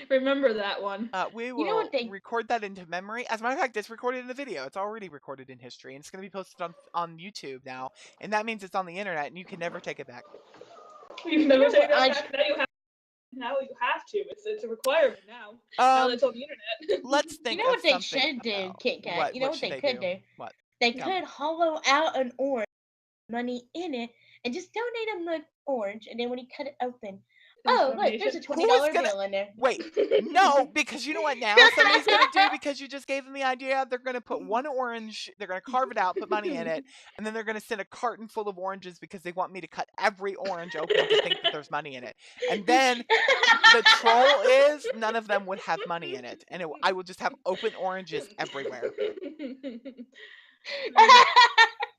Remember that one. We know will what they- record that into memory. As a matter of fact, it's recorded in the video. It's already recorded in history, and it's going to be posted on YouTube now. And that means it's on the internet, and you can never take it back. You've never know taken what that I back. Now you have to. It's a requirement now. Now that's on the internet. Let's think. You know of what they something should do, else. KitKat? You know what should they could do? What? They Tell me. could hollow out an orange, money in it, and just donate them the orange. And then when you cut it open, oh look, there's a $20 bill in there. Wait, no, because you know what now somebody's going to do because you just gave them the idea? They're going to put one orange, they're going to carve it out, put money in it, and then they're going to send a carton full of oranges because they want me to cut every orange open to think that there's money in it. And then the troll is none of them would have money in it, and I will just have open oranges everywhere.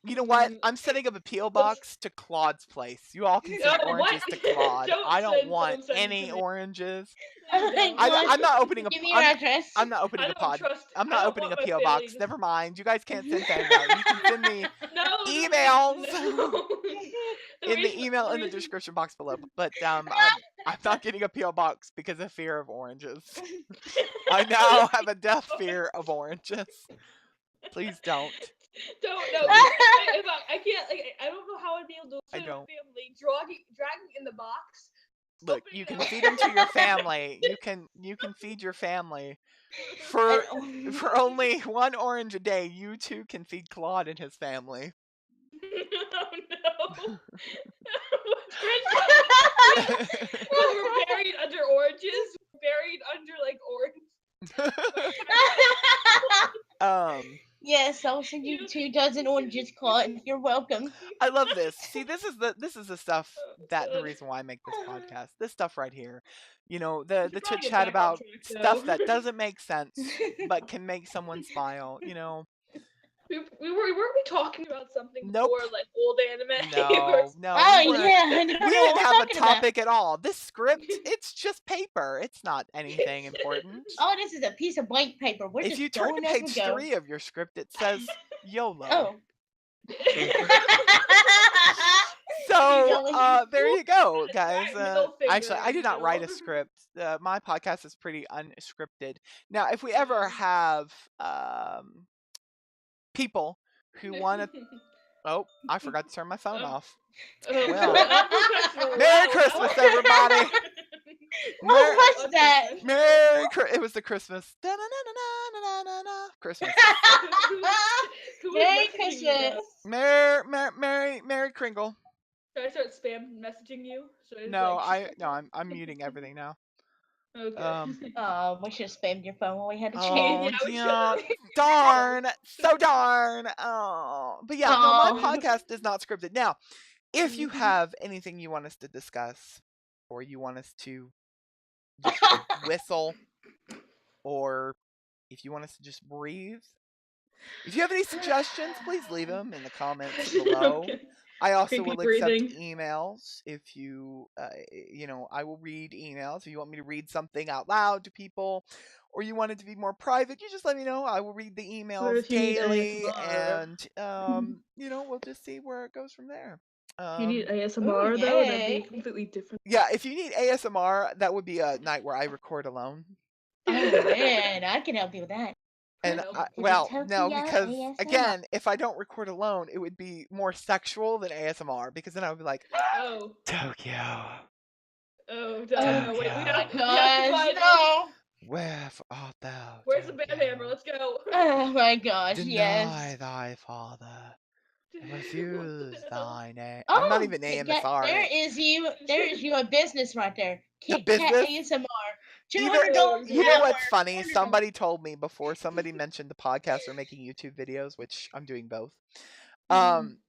You know what? I'm setting up a P.O. box to Claude's place. You all can send oranges to Claude. I don't want any oranges. I'm not opening a. Give me your address. I'm not opening a pod. I'm not opening a P.O. box. Never mind. You guys can't send fan mail. You can send me emails in the email in the description box below. But I'm not getting a P.O. box because of fear of oranges. I now have a death fear of oranges. Please don't. Don't know. I can't. Like, I don't know how I'd be able to. I don't. Family dragging in the box. Look, you can feed them to your family. You can feed your family for only one orange a day. You too can feed Claude and his family. Oh no! We're buried under oranges. Buried under like orange. Yes, I'll send you 2 dozen oranges, Claude. You're welcome. I love this. See, this is the stuff the reason why I make this podcast. This stuff right here. The chit chat about stuff that doesn't make sense but can make someone smile. Weren't we talking about something Nope. before, like old anime? No. Oh we didn't have a topic at all. This script, it's just paper. It's not anything important. Oh, this is a piece of blank paper. We're If just you turn to going as we page go. 3 of your script, it says YOLO. Oh. So there you go, guys. Middle Actually, finger, I did not write a middle. script. My podcast is pretty unscripted. Now, if we Mm. ever have people who want to, oh, I forgot to turn my phone off. Oh, Well, unprofessional. Merry Wow, Christmas, wow. everybody. What was that? It was the Christmas. Da-na-na-na-na-na-na-na. Christmas. Who was Merry messaging you that? Christmas. Merry Kringle. Should I start spam messaging you? Should I No, like? I'm muting everything now. Okay. Oh, we should have spammed your phone when we had a Oh, chance. Yeah, we yeah, should. darn, so darn. Oh, but yeah, no, my Oh. podcast is not scripted. Now, if you have anything you want us to discuss, or you want us to just whistle, or if you want us to just breathe, if you have any suggestions, please leave them in the comments below. Okay. I also Creepy will accept breathing. emails if you, I will read emails. If you want me to read something out loud to people, or you want it to be more private, you just let me know. I will read the Or emails if you need daily, ASMR. and we'll just see where it goes from there. If you need Ooh, ASMR though, that'd be yay. completely different. Yeah, if you need ASMR, that would be a night where I record alone. Oh man, I can help you with that. And Help. well, Tokyo no, because ASMR. again, if I don't record alone, it would be more sexual than ASMR, because then I would be like, Oh. Tokyo, Oh, Oh no, wait, we Tokyo, have to gosh, find no. where art thou? Where's the band hammer? Tokyo? Let's go. Oh my gosh, Deny yes. thy father and refuse What the hell? thine aim. I'm Oh, not even there AMSR. is you. There is you a business right there. The KitCast business. ASMR. Either $200 you an know hour. what's funny? $200. Somebody told me before. Somebody mentioned the podcast or making YouTube videos, which I'm doing both.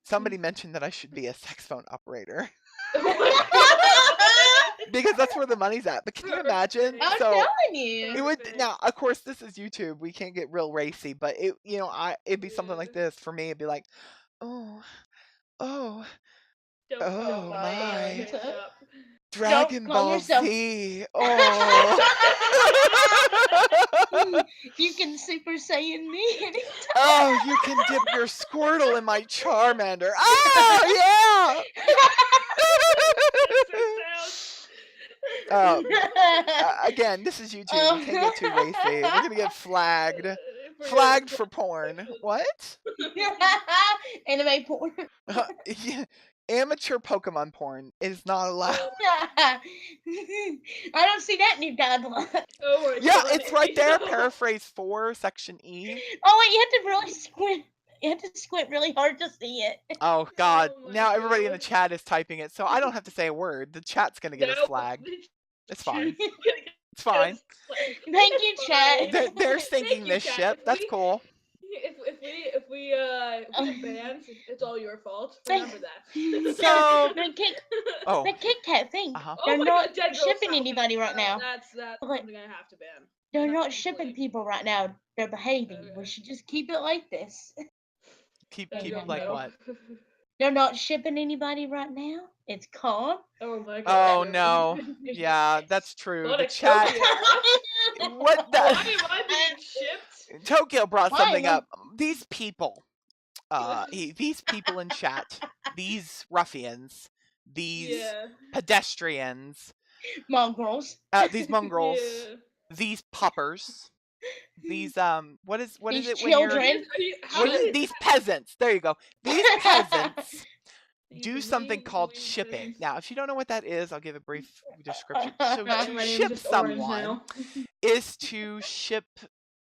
Somebody mentioned that I should be a sex phone operator Oh my god. because that's where the money's at. But can you imagine? I'm So telling you. it would now. Of course, this is YouTube. We can't get real racy, but it'd be something like this for me. It'd be like, oh, oh, oh call my, yourself. Dragon Don't call Ball yourself. Z. Oh. You can Super Saiyan me anytime. Oh, you can dip your Squirtle in my Charmander. Oh, yeah! Again, this is YouTube. We can't get too racy. We're gonna get flagged. Flagged for porn. What? Anime porn. Yeah, amateur Pokemon porn is not allowed. I don't see that in your guidelines. Oh my Yeah, god. it's right there. Paraphrase 4, section E. Oh wait, you have to really squint. You have to squint really hard to see it. Oh God! Oh my Now everybody in the God. chat is typing it, so I don't have to say a word. The chat's gonna get us flagged. It's fine. It's fine. Thank you, chat. They're Thank sinking you, this chat. ship. If That's we- cool. If we get banned, it's all your fault. Remember that. So- The Oh, Kit Kat thing. uh-huh. Oh They're my not God, Dead Girl shipping Style. anybody right now. That's Like, I'm gonna have to ban. They're Not not gonna shipping play. people right now. They're behaving. Okay. We should just keep it like this. Keep There you keep go. like what? They're not shipping anybody right now. It's calm. Oh my Oh god. no. Yeah, that's true. What The a chat. Tokyo. What Why the? am I being shipped? Tokyo brought Why something am I- up. These people. These people in chat. These ruffians. These Yeah. pedestrians. Mongrels. These mongrels. Yeah. These puppers. These what is These it when you're children. these peasants? There you go. These peasants These do something wee, called wee shipping. things. Now, if you don't know what that is, I'll give a brief description. So My to name's ship just orange someone now. is to ship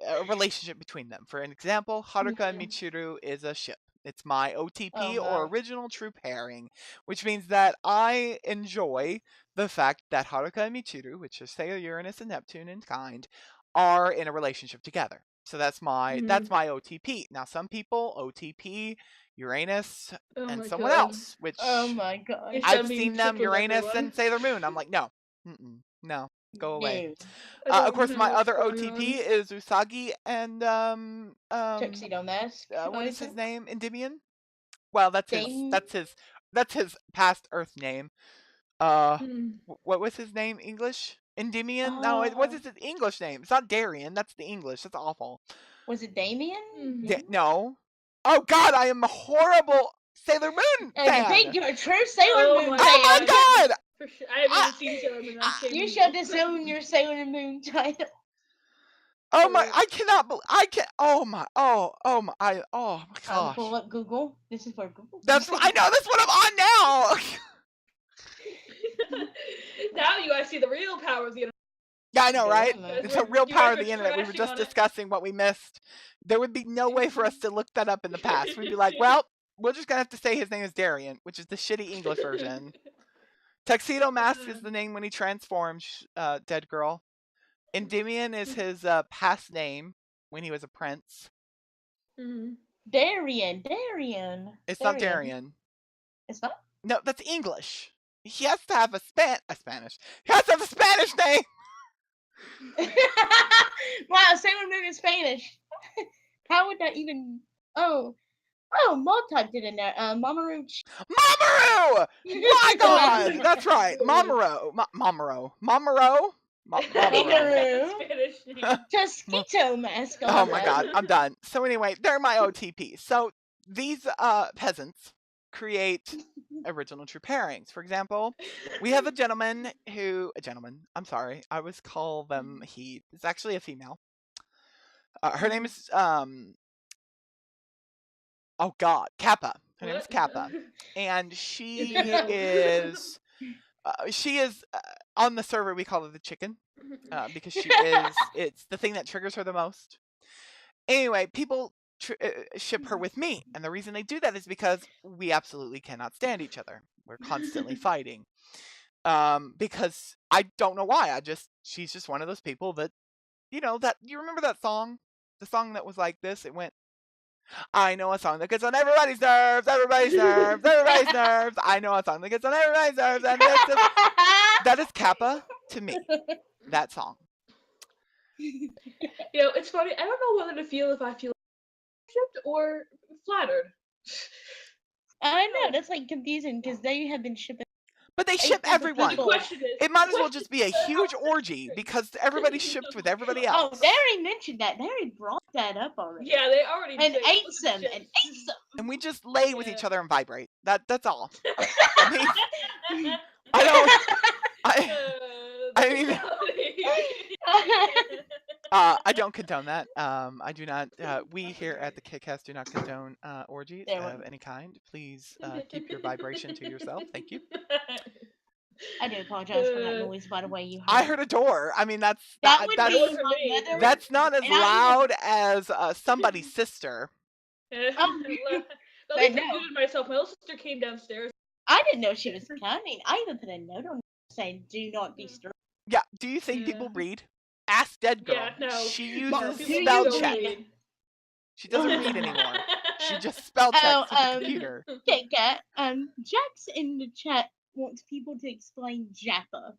a relationship between them. For an example, Haruka and Yeah. Michiru is a ship. It's my OTP Oh, or no. original true pairing, which means that I enjoy the fact that Haruka and Michiru, which is Sailor Uranus and Neptune in kind, are in a relationship together. So that's my OTP. Now some people OTP Uranus Oh and my someone God. else, which Oh my god. It's I've them being seen them shipped with Uranus everyone. and Sailor Moon. I'm like, no, no, go away. No. I Of don't course, know my what's other going OTP on. is Usagi and Tuxedo Mask. what is his name? Endymion. Well, that's his past Earth name. What was his name? English? Endymion? No, what's his English name? It's not Darian. That's the English. That's awful. Was it Damien? No. Oh God, I am horrible. Sailor Moon And I fan. think you're a true Sailor Oh Moon my fan. Oh my god! For sure. I haven't even seen Sailor Moon. I'm shaming You should disown your Sailor Moon title. Oh my! I cannot. I can. Oh my! Oh my! Oh my I'll pull gosh! up Google. This is for Google. That's. I know. That's what I'm on now. Now you guys see the real power of the internet. Yeah, I know, right? Yeah, It's a real You power guys of were the internet. We were trashing just on it. discussing what we missed. There would be no way for us to look that up in the past. We'd be like, well, we're just gonna have to say his name is Darian, which is the shitty English version. Tuxedo Mask is the name when he transforms, Dead Girl. Endymion is his past name when he was a prince. Darian. It's not Darian. It's not? No, that's English. He has to have a Spanish. He has to have a Spanish name. Wow, Sailor Moon is Spanish. How would that even? Oh, Mod typed it in there. Mamoru. Mamoru! My God, that's right, Mamoru. Mamoru. Mamoru. Mamoru. Spanish name. Tuxedo Mask. Oh my God, I'm done. So anyway, they're my OTP. So these peasants create original true pairings. For example, we have a gentleman. I'm sorry, I always call them he. It's actually a female. Her name is oh God, Kappa. Her name is Kappa, and she is on the server. We call her the chicken because she is. It's the thing that triggers her the most. Anyway, people ship her with me, and the reason they do that is because we absolutely cannot stand each other. We're constantly fighting. Because I don't know why. She's just one of those people that, that you remember that song, the song that was like this. It went, I know a song that gets on everybody's nerves, everybody's nerves, everybody's nerves. I know a song that gets on everybody's nerves, and that is Kappa to me. That song. It's funny. I don't know whether to feel if I feel shipped or flattered. I know that's like confusing because they have been shipping. But they ship everyone. The question is, It might as well just be a huge orgy because everybody's shipped with everybody Oh, else. Larry mentioned that. Larry brought that up already. Yeah, they already And did. ate some. And we just lay with each other and vibrate. That's all. I mean, I don't condone that. I do not. We here at the KitCast do not condone orgies of any kind. Please keep your vibration to yourself. Thank you. I do apologize for that noise, by the way. You heard. I heard a door. I mean, that's that not as loud as somebody's sister. I muted myself. My little sister came downstairs. I didn't know she was coming. I even put a note on saying, "Do not disturb." Yeah. Do you think people read? Ask Dead Girl. Yeah, no. She uses Do spell you check. read? She doesn't read anymore. She just spell checks with the computer. Okay, Kat. Jax in the chat wants people to explain Jappa.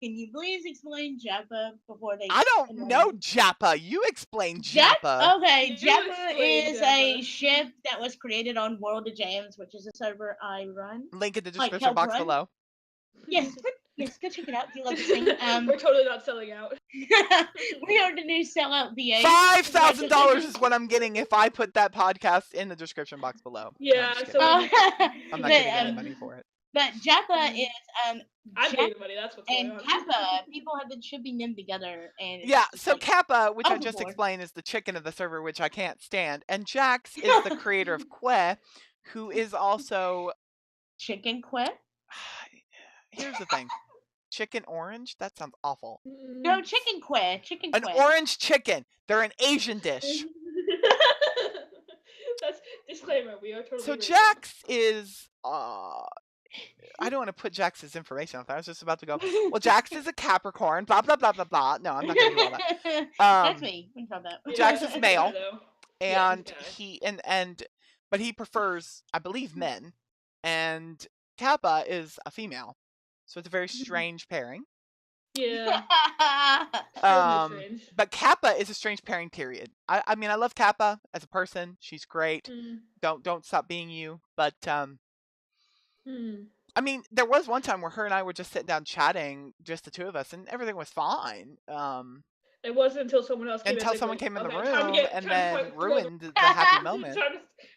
Can you please explain Jappa before they? I don't know Jappa. You explain Jappa. Okay, Jappa is a ship that was created on World of Jams, which is a server I run. Link in the description box below. Yes, yes, go check it out if you like to sing. We're totally not selling out. We are the new sellout VA. $5,000 is what I'm getting if I put that podcast in the description box below. Yeah, no, I'm not getting any money for it. But Jappa is I'm getting money. That's what's going on. And Kappa, people have been shipping them together, and yeah. So like, Kappa, which I just overboard. explained, is the chicken of the server, which I can't stand, and Jax is the creator of Que, who is also Chicken Que. Here's the thing. Chicken orange? That sounds awful. No, chicken Que. Chicken An orange chicken. They're an Asian dish. That's disclaimer. We are totally. So Jax is I don't want to put Jax's information on there. I was just about to go, well, Jax is a Capricorn, blah, blah, blah, blah, blah. No, I'm not going to do all that. That's me. We know that. Jax is male. And yeah, but he prefers, I believe, men. And Kappa is a female. So it's a very strange pairing. Yeah. But Kappa is a strange pairing, period. I mean, I love Kappa as a person. She's great. Don't stop being you. But, I mean, there was one time where her and I were just sitting down chatting, just the two of us, and everything was fine. It wasn't until someone else came in. Until someone came in the okay, room and then throw the ruined the happy moment.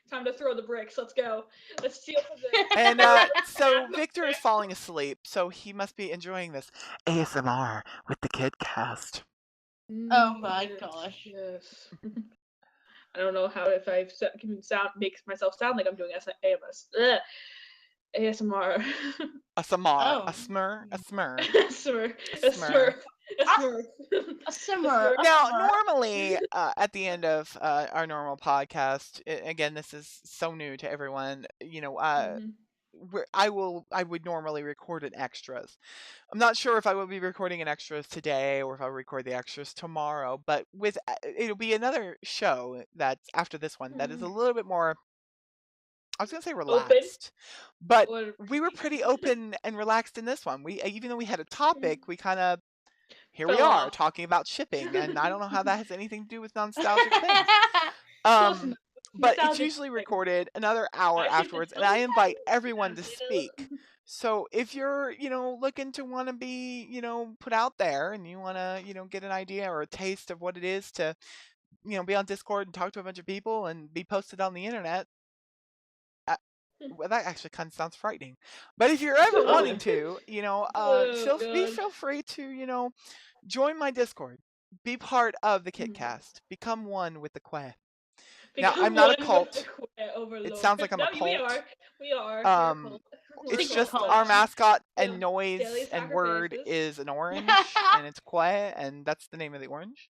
time to throw the bricks. Let's go. Let's steal from the. And so Victor is falling asleep, so he must be enjoying this ASMR with the KitCast. Oh my Yes, gosh. Yes. I don't know how if I can makes myself sound like I'm doing ASMR. A samar, Oh. a smur, a smur, Smurf. a smur. A Smurf. A simmer. A Now, simmer. normally, at the end of our normal podcast, again, this is so new to everyone. You know, Mhm. I would normally record an extras. I'm not sure if I will be recording an extras today or if I'll record the extras tomorrow. But with it'll be another show that's after this one that is a little bit more. I was gonna say Open relaxed, but or we were pretty open and relaxed in this one. We even though we had a topic, we kind of here we fell are off. talking about shipping, and I don't know how that has anything to do with nostalgic things. Close enough. But it's Nostalgic usually thing. recorded another hour I think afterwards, it's and I invite nostalgic. everyone to speak. So if you're, looking to want to be, put out there and you want to, get an idea or a taste of what it is to, be on Discord and talk to a bunch of people and be posted on the internet, well, that actually kind of sounds frightening. But if you're ever Oh. wanting to, Oh, God. feel free to, join my Discord. Be part of the Mhm. KitCast. Become one with the Quay. Now, Become I'm not a one with cult. the overlord. It sounds like I'm No, a we are. cult. We are. We're a Um, cult. We're a it's Secret just cult. cult. our mascot Yeah. and noise Daily and word sacrifices. is an orange, and it's Quay, and that's the name of the orange.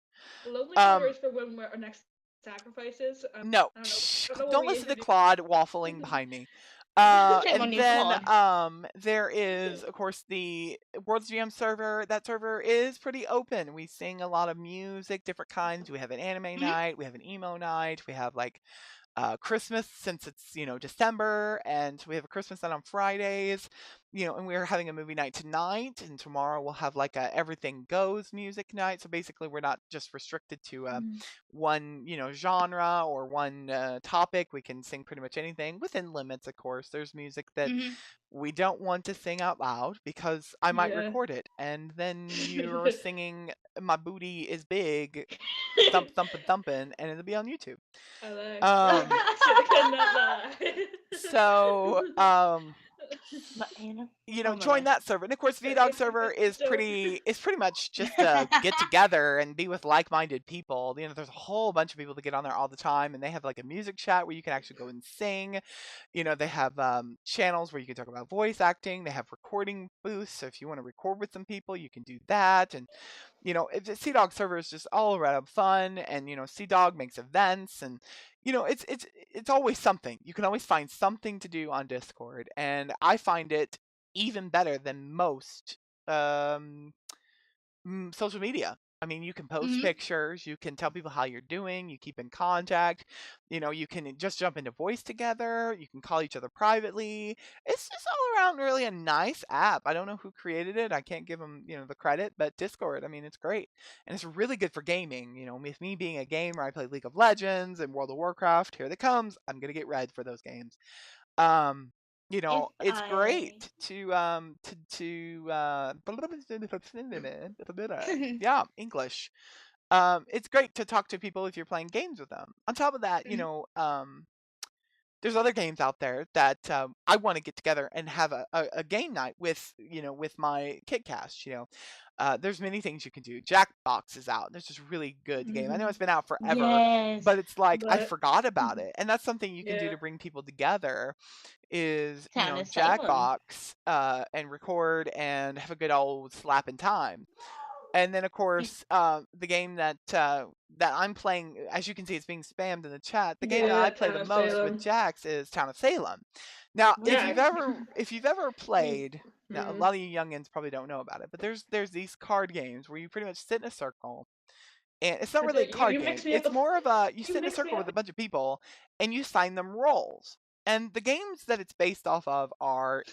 Lonely Um, Quarters for when our next sacrifices. no, I don't know. shh, I don't know what don't we listen to introduced. Claude waffling behind me. Shame on And you, then Claude. there is, of course, the World's GM server. That server is pretty open. We sing a lot of music, different kinds. We have an anime Mhm. night. We have an emo night. We have like Christmas since it's December, and we have a Christmas night on Fridays, and we're having a movie night tonight, and tomorrow we'll have like a everything goes music night. So basically, we're not just restricted to one genre or one topic. We can sing pretty much anything within limits, of course. There's music that Mhm. we don't want to sing out loud because I might Yeah. record it, and then you're singing "My booty is big." Thump thumping thumping, and it'll be on YouTube. I lie. Um, I cannot lie. so But Anna. join that server, and of course, VDog server is pretty much just a get together and be with like-minded people. There's a whole bunch of people that get on there all the time, and they have like a music chat where you can actually go and sing. They have channels where you can talk about voice acting. They have recording booths, so if you want to record with some people, you can do that. And the Sea Dog server is just all around fun, and Sea Dog makes events, and it's always something. You can always find something to do on Discord, and I find it even better than most um, social media. I mean, you can post Mhm. pictures, you can tell people how you're doing, you keep in contact, you can just jump into voice together, you can call each other privately. It's just all around really a nice app. I don't know who created it. I can't give them, the credit, but Discord, I mean, it's great. And it's really good for gaming. With me being a gamer, I play League of Legends and World of Warcraft. Here they comes. I'm going to get red for those games. Um, If it's I. great yeah, English. It's great to talk to people if you're playing games with them. On top of that, Mhm. there's other games out there that I want to get together and have a game night with my KitCast. There's many things you can do. Jackbox is out. There's this really good game. I know it's been out forever, Yes. but it's like I But forgot about it, and that's something you can do yeah. to bring people together. Is Town of Salem. Jackbox and record and have a good old slapping time. And then, of course, the game that I'm playing, as you can see, it's being spammed in the chat. The game that I Yeah, play Town the of most with Salem. Jax is Town of Salem. Now, if Yeah. you've ever played, now a Mm. lot of you youngins probably don't know about it, but there's these card games where you pretty much sit in a circle, and it's not That's really a like card you game. mix me up It's with more of a you you sit in a mix me circle up. with a bunch of people, and you sign them roles. And the games that it's based off of are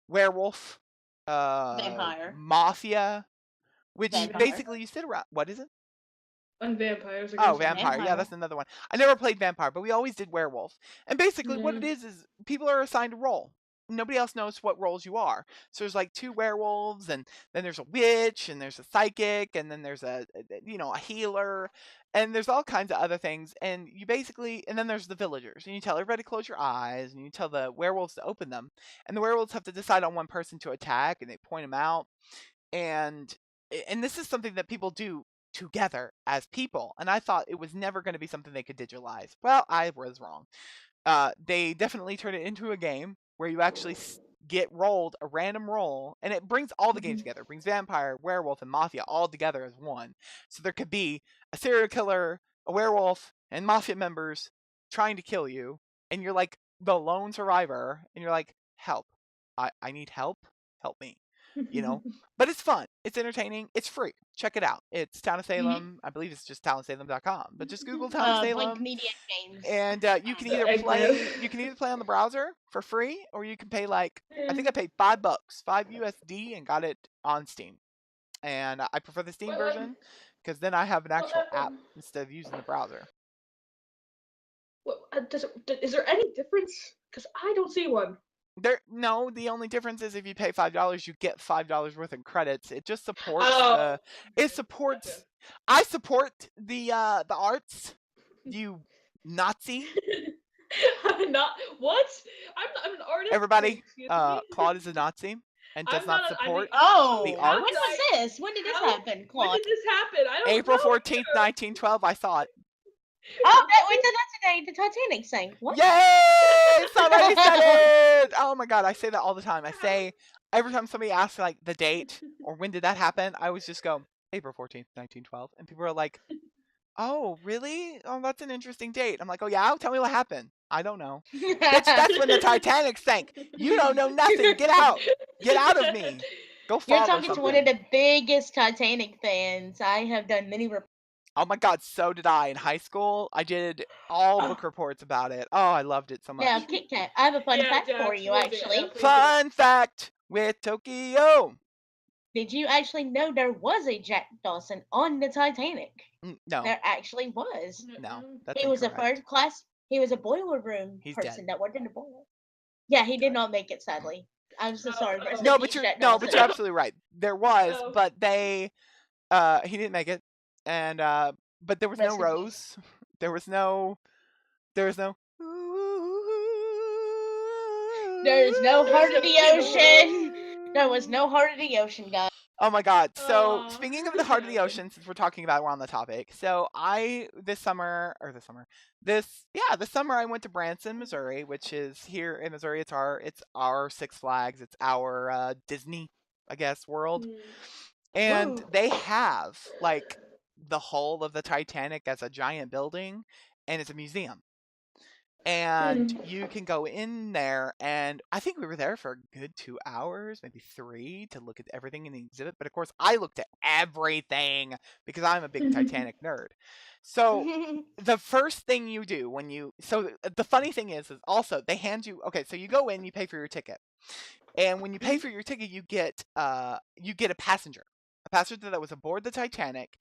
Werewolf, Vampire. Mafia, which Vampire. basically you sit around. What is it? On vampires, I Oh, guess. Vampire. Yeah, that's another one. I never played Vampire, but we always did Werewolf. And basically, what it Mm. is people are assigned a role. nobody else knows what roles you are. So there's like 2 werewolves, and then there's a witch, and there's a psychic, and then there's a healer, and there's all kinds of other things. And you basically, and then there's the villagers, and you tell everybody to close your eyes, and you tell the werewolves to open them, and the werewolves have to decide on one person to attack, and they point them out, and this is something that people do together as people, and I thought it was never going to be something they could digitalize. Well, I was wrong. They definitely turn it into a game where you actually get rolled a random roll, and it brings all the games together. It brings vampire, werewolf, and mafia all together as one. So there could be a serial killer, a werewolf, and mafia members trying to kill you, and you're like the lone survivor, and you're like, help. I need help. Help me. But it's fun. It's entertaining. It's free. Check it out. It's Town of Salem. I believe it's just townofsalem.com. But just Google Town of Blink Salem, Media Games. and you can So either Eggman. play on the browser for free, or you can pay I think I paid $5, $5 USD, and got it on Steam. And I prefer the Steam version because then I have an actual app instead of using the browser. Is there any difference? Because I don't see one. No, the only difference is if you pay $5, you get $5 worth of credits. It just supports Oh, it supports. I support the arts. You Nazi. I'm not. What? I'm an artist. Everybody, Excuse me? Claude is a Nazi and does I'm not not. support Oh, the when arts. was this? When did this happen, When Claude? did this happen? I don't April know. 14th, 1912. I saw it. Oh, wait, that's the day the Titanic sank. What? Yay! Somebody said it! Oh my god, I say that all the time. I say, every time somebody asks like the date or when did that happen, I always just go, April 14th, 1912. And people are like, oh, really? Oh, that's an interesting date. I'm like, oh yeah? Tell me what happened. I don't know. Bitch, that's when the Titanic sank. You don't know nothing. Get out. Get out of me. Go fall You're or talking to one of something. the biggest Titanic fans. I have done many reports. Oh my god, so did I. In high school, I did all book reports about it. Oh, I loved it so Now, much. Kit Kat, I have a fun fact for you, please do. actually. Yeah, please do. Fun fact with Tokyo. Did you actually know there was a Jack Dawson on the Titanic? No, There actually was. no, that's He was a incorrect. first class. He was a boiler room He's person dead. that worked in the boiler. Yeah, he did not make it, sadly. I'm so sorry. Rest in No, peace, but you're Jack no, but Dawson. you're absolutely right. There was, Oh. but they he didn't make it, and but there was no Rest in peace. rose. There was no. There is no heart of the ocean. There was no heart of the ocean, guys. Oh my god. So Aw, speaking of the heart of the Gavin. ocean, since we're talking about we're on the topic. So this summer I went to Branson, Missouri, which is here in Missouri. It's our Six Flags. It's our Disney, I guess, world. And Woo. they have like the hull of the Titanic as a giant building, and it's a museum. And you can go in there, and I think we were there for a good 2 hours, maybe 3, to look at everything in the exhibit. But of course, I looked at everything because I'm a big Titanic nerd. So the first thing you do the funny thing is also they hand you, okay, so you go in, you pay for your ticket. And when you pay for your ticket, you get a passenger that was aboard the Titanic.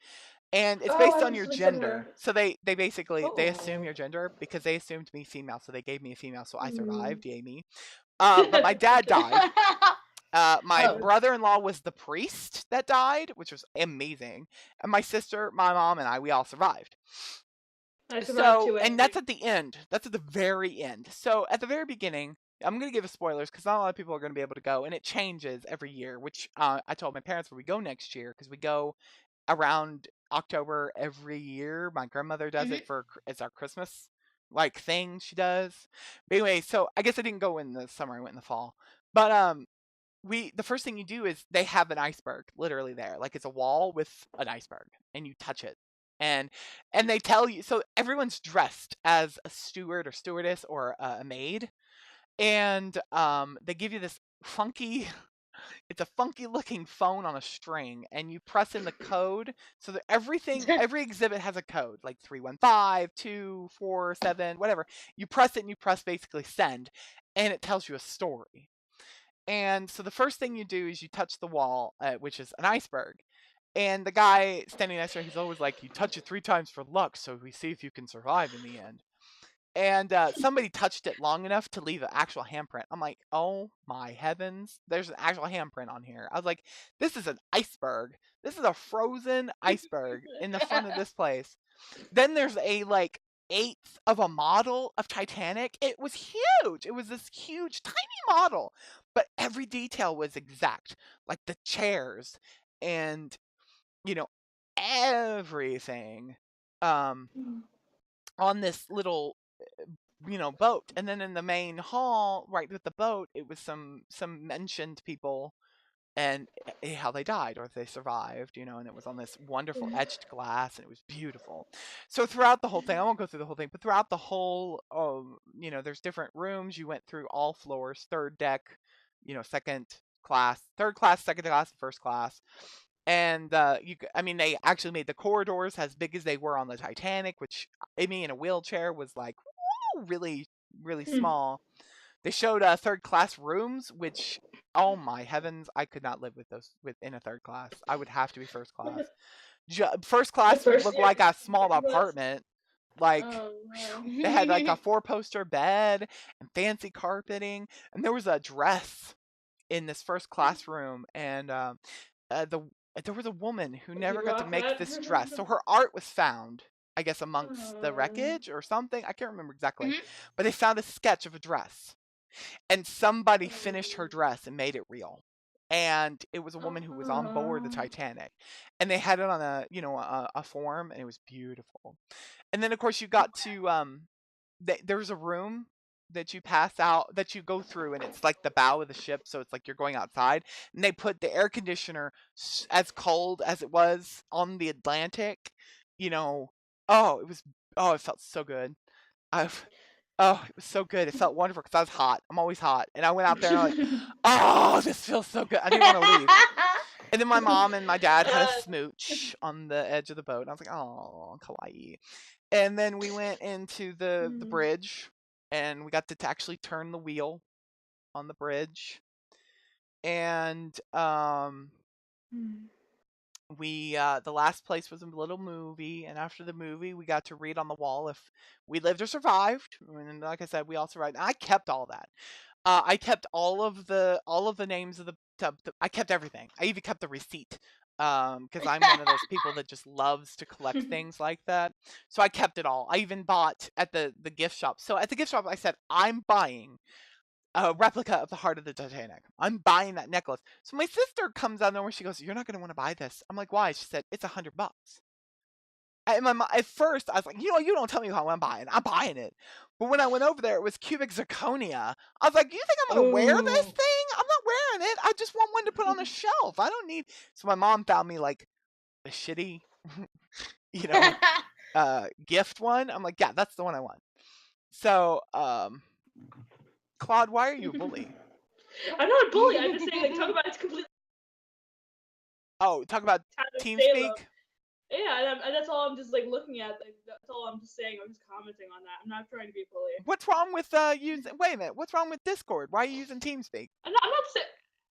And it's based on your gender. So they basically they assume your gender because they assumed me female, so they gave me a female, so I survived. Yay me. But my dad died. My Oh. brother-in-law was the priest that died, which was amazing. And my sister, my mom, and we all survived. I survived too. And that's at the end. That's at the very end. So at the very beginning, I'm going to give spoilers because not a lot of people are going to be able to go, and it changes every year. Which I told my parents where we go next year because we go around October every year. My grandmother does it it's our Christmas like thing she does. But anyway, so I guess I didn't go in the summer, I went in the fall. But the first thing you do is they have an iceberg literally there. Like it's a wall with an iceberg and you touch it. And they tell you, so everyone's dressed as a steward or stewardess or a maid. And they give you this funky it's a funky looking phone on a string, and you press in the code. So that every exhibit has a code, like 315, 247, whatever. You press it and you press basically send, and it tells you a story. And so the first thing you do is you touch the wall, which is an iceberg. And the guy standing next to her, he's always like, you touch it 3 times for luck, so we see if you can survive in the end. and somebody touched it long enough to leave an actual handprint. I'm like, oh my heavens, there's an actual handprint on here. I was like, this is an iceberg. This is a frozen iceberg in the front of this place. Then there's a like eighth of a model of Titanic. It was huge. It was this huge, tiny model, but every detail was exact, like the chairs and you know everything. Um, on this little boat, and then in the main hall right with the boat it was some mentioned people and how they died or if they survived, and it was on this wonderful etched glass and it was beautiful. So throughout the whole thing, I won't go through the whole thing, but throughout the whole there's different rooms. You went through all floors, third deck, second class, third class, second class, first class. And they actually made the corridors as big as they were on the Titanic, which me in a wheelchair was like really, really small. They showed third class rooms, which, oh my heavens, I could not live with those in a third class. I would have to be first class. First The class would first, look yeah, like a small second class. apartment. Like Oh wow. they had like a 4-poster bed and fancy carpeting, and there was a dress in this first class room, and there was a woman who Did never you got to rock make that? this dress. So her art was found, I guess, amongst the Oh. wreckage or something. I can't remember exactly. Mhm. But they found a sketch of a dress. And somebody finished her dress and made it real. And it was a woman who was on board the Titanic. And they had it on a form, and it was beautiful. And then of course you got to there's a room that you pass out that you go through, and it's like the bow of the ship, so it's like you're going outside, and they put the air conditioner as cold as it was on the Atlantic. It was, it felt so good. I've it was so good. It felt wonderful because I was hot. I'm always hot, and I went out there and I'm like, oh, this feels so good. I didn't want to leave. And then my mom and my dad had a smooch on the edge of the boat, and I was like, oh, kawaii. And then we went into the bridge, and we got to actually turn the wheel on the bridge. And we the last place was a little movie, and after the movie we got to read on the wall if we lived or survived. And like I said, we all survived. And I kept all that. I kept all of the names of I kept everything. I even kept the receipt because I'm one of those people that just loves to collect things like that. So I kept it all. I even bought at the gift shop. So at the gift shop I said, I'm buying a replica of the heart of the Titanic. I'm buying that necklace. So my sister comes out of nowhere. She goes, "You're not going to want to buy this." I'm like, "Why?" She said, "It's $100." And at first, I was like, you don't tell me how I'm buying. I'm buying it. But when I went over there, it was cubic zirconia. I was like, you think I'm going to wear this thing? I'm not wearing it. I just want one to put on a shelf. I don't need. So my mom found me like a shitty, you know, gift one. I'm like, yeah, that's the one I want. So, Claude, why are you a bully? I'm not a bully. I'm just saying, like, talk about it's completely. Oh, talk about Town of TeamSpeak. Salem. Yeah, and that's all I'm just like looking at. Like, that's all I'm just saying. I'm just commenting on that. I'm not trying to be a bully. What's wrong with using? Wait a minute. What's wrong with Discord? Why are you using TeamSpeak? I'm not saying.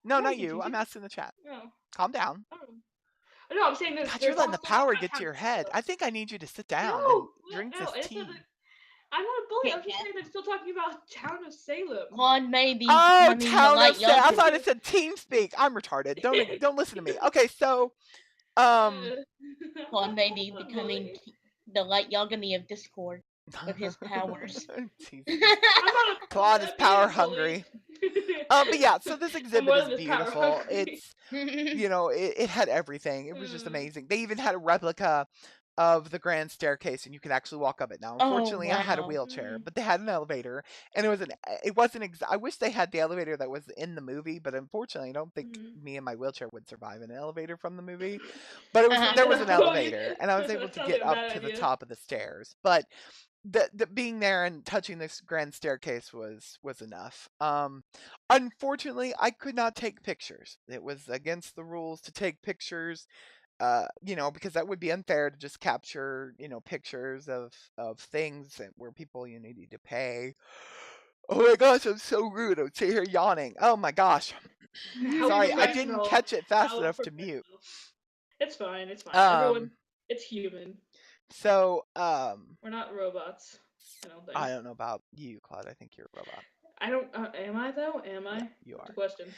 No, not you. I'm asking the chat. No. Calm down. No, I'm saying that. God, you're letting the power get to your head. I think I need you to sit down and drink this tea. I'm not a bully. I'm just saying I'm still talking about Town of Salem. Claude maybe. Oh, Town of Salem. I thought it said TeamSpeak. I'm retarded. Don't listen to me. Okay, so Claude may be becoming the light Yagami of Discord with his powers. Claude is power hungry. But yeah, so this exhibit is beautiful. It's it had everything. It was just amazing. They even had a replica of the grand staircase, and you could actually walk up it. Now, unfortunately, I had a wheelchair, but they had an elevator, and it wasn't. I wish they had the elevator that was in the movie, but unfortunately, I don't think me and my wheelchair would survive an elevator from the movie. But there was an elevator, and I was able to get up to the top of the stairs. But the being there and touching this grand staircase was enough. Unfortunately, I could not take pictures. It was against the rules to take pictures. Because that would be unfair to just capture, pictures of things where people needed to pay. Oh my gosh, I'm so rude. I'm sitting here yawning. Oh my gosh. Sorry, I didn't catch it fast enough to mute. It's fine. It's fine. Everyone, it's human. So, We're not robots. I don't I think. don't know about you, Claude. I think you're a robot. I don't. Am I though? Am Yeah, I? you That's a are. question.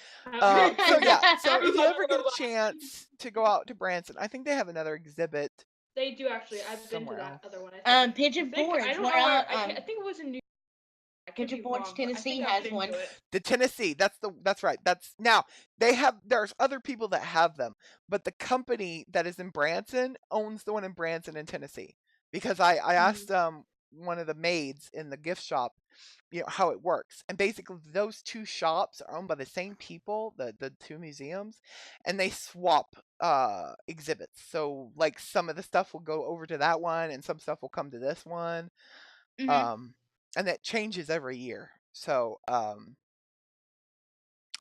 So yeah. So if you Everybody's ever a get a robot. chance to go out to Branson, I think they have another exhibit They do actually. I've been to somewhere that else. other one. I Pigeon think I Forge, don't where know where. I think it was in New. I could Pigeon be Forge, wrong, but I Tennessee think I've has been one. to it. The Tennessee. That's right. That's now there's other people that have them, but the company that is in Branson owns the one in Branson in Tennessee. Because I asked one of the maids in the gift shop, how it works. And basically those two shops are owned by the same people, the two museums, and they swap exhibits. So like some of the stuff will go over to that one and some stuff will come to this one. Mhm. And that changes every year. So I'm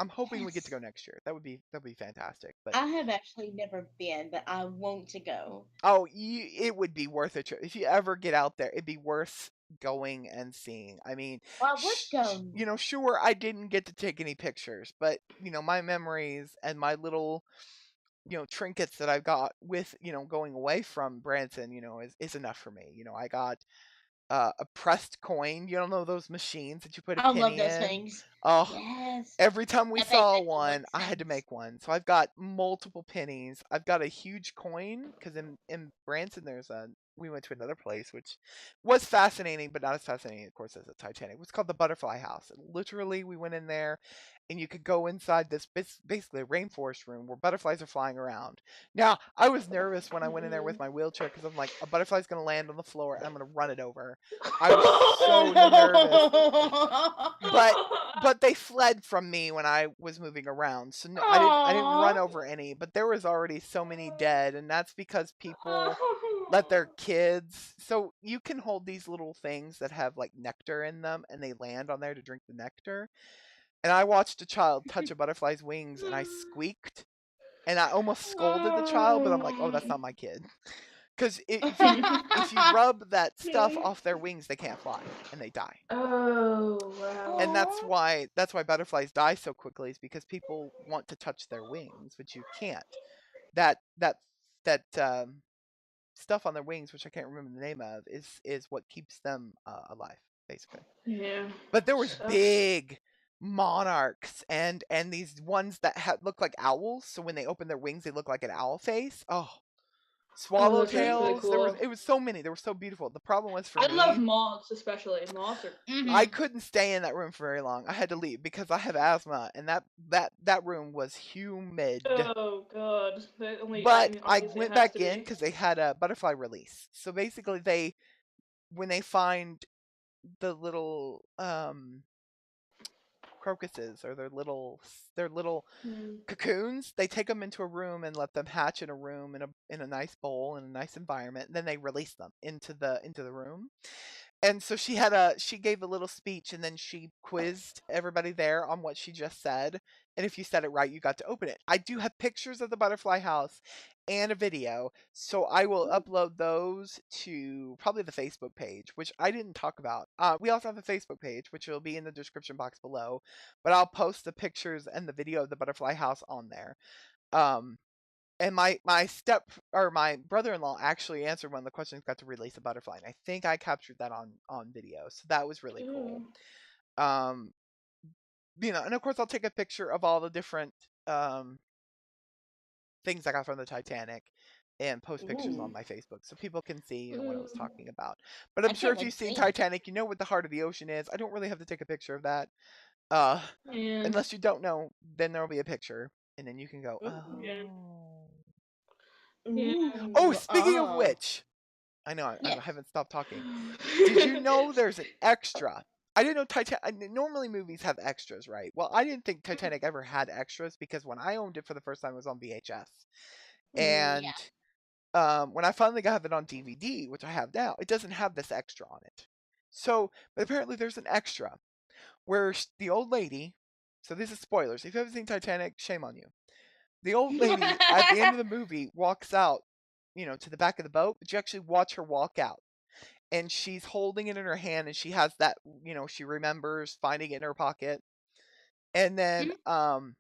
hoping we get to Yes. go next year. That'd be fantastic. But I have actually never been, but I want to go. oh, it would be worth a trip if you ever get out there. It'd be worth going and seeing. I mean, Well, I would go. sure, I didn't get to take any pictures, but my memories and my little trinkets that I've got with going away from Branson, is enough for me. I got a pressed coin. You don't know those machines that you put a I love penny those in? things. Oh, Yes. every time we That makes saw excellent one, I had to sense. make one. So I've got multiple pennies. I've got a huge coin because in Branson we went to another place which was fascinating, but not as fascinating, of course, as the Titanic. It was called the Butterfly House. And literally, we went in there, and you could go inside this basically a rainforest room where butterflies are flying around. Now, I was nervous when I went in there with my wheelchair because I'm like, a butterfly's going to land on the floor and I'm going to run it over. I was so nervous, but they fled from me when I was moving around. So no, I didn't run Aww. over any, but there was already so many dead, and that's because people let their kids. So you can hold these little things that have like nectar in them and they land on there to drink the nectar. And I watched a child touch a butterfly's wings and I squeaked and I almost scolded the child, but I'm like, "Oh, that's not my kid." Cuz if you rub that stuff off their wings, they can't fly and they die. Oh wow. And Aww. that's why butterflies die so quickly is because people want to touch their wings, but you can't. That stuff on their wings, which I can't remember the name of, is what keeps them alive, basically. Yeah. But there was Sucks. big monarchs and these ones that look like owls. So when they open their wings, they look like an owl face. Oh, Oh, those are really swallowtails. cool. It was so many. They were so beautiful. The problem was for I love me, moths, especially. Moths are I Mhm. couldn't stay in that room for very long. I had to leave because I have asthma, and that room was humid. oh god. That only I But mean I obviously it went has back to in be. because they had a butterfly release. So basically, when they find the little crocuses or their little Mm. cocoons, they take them into a room and let them hatch in a room in a nice bowl in a nice environment, and then they release them into the room. And so she gave a little speech and then she quizzed everybody there on what she just said. And if you said it right, you got to open it. I do have pictures of the butterfly house and a video. So I will upload those to probably the Facebook page, which I didn't talk about. We also have a Facebook page, which will be in the description box below. But I'll post the pictures and the video of the butterfly house on there. Um, and my brother-in-law actually answered one of the questions, got to release a butterfly, and I think I captured that on video. So that was really cool. Ooh. Um, and of course I'll take a picture of all the different um things I got from the Titanic and post pictures on Ooh. my Facebook so people can see, what I was Ooh. talking about. But I'm I sure can't if wait you've to seen see. Titanic, you know what the heart of the ocean is. I don't really have to take a picture of that. Uh, Yeah. Unless you don't know, then there'll be a picture, and then you can go, Yeah. oh. Yeah. Oh, Ooh. speaking of which, I know I Yes. haven't stopped talking. Did you know there's an extra? I didn't know Titanic. Normally movies have extras, right? Well, I didn't think Titanic ever had extras because when I owned it for the first time, it was on VHS, Mm. Yeah. and when I finally got it on DVD, which I have now, it doesn't have this extra on it. So, but apparently there's an extra where the old lady. So this is spoilers. If you haven't seen Titanic, shame on you. The old lady at the end of the movie walks out, to the back of the boat, but you actually watch her walk out and she's holding it in her hand and she has that, she remembers finding it in her pocket. And then Mhm.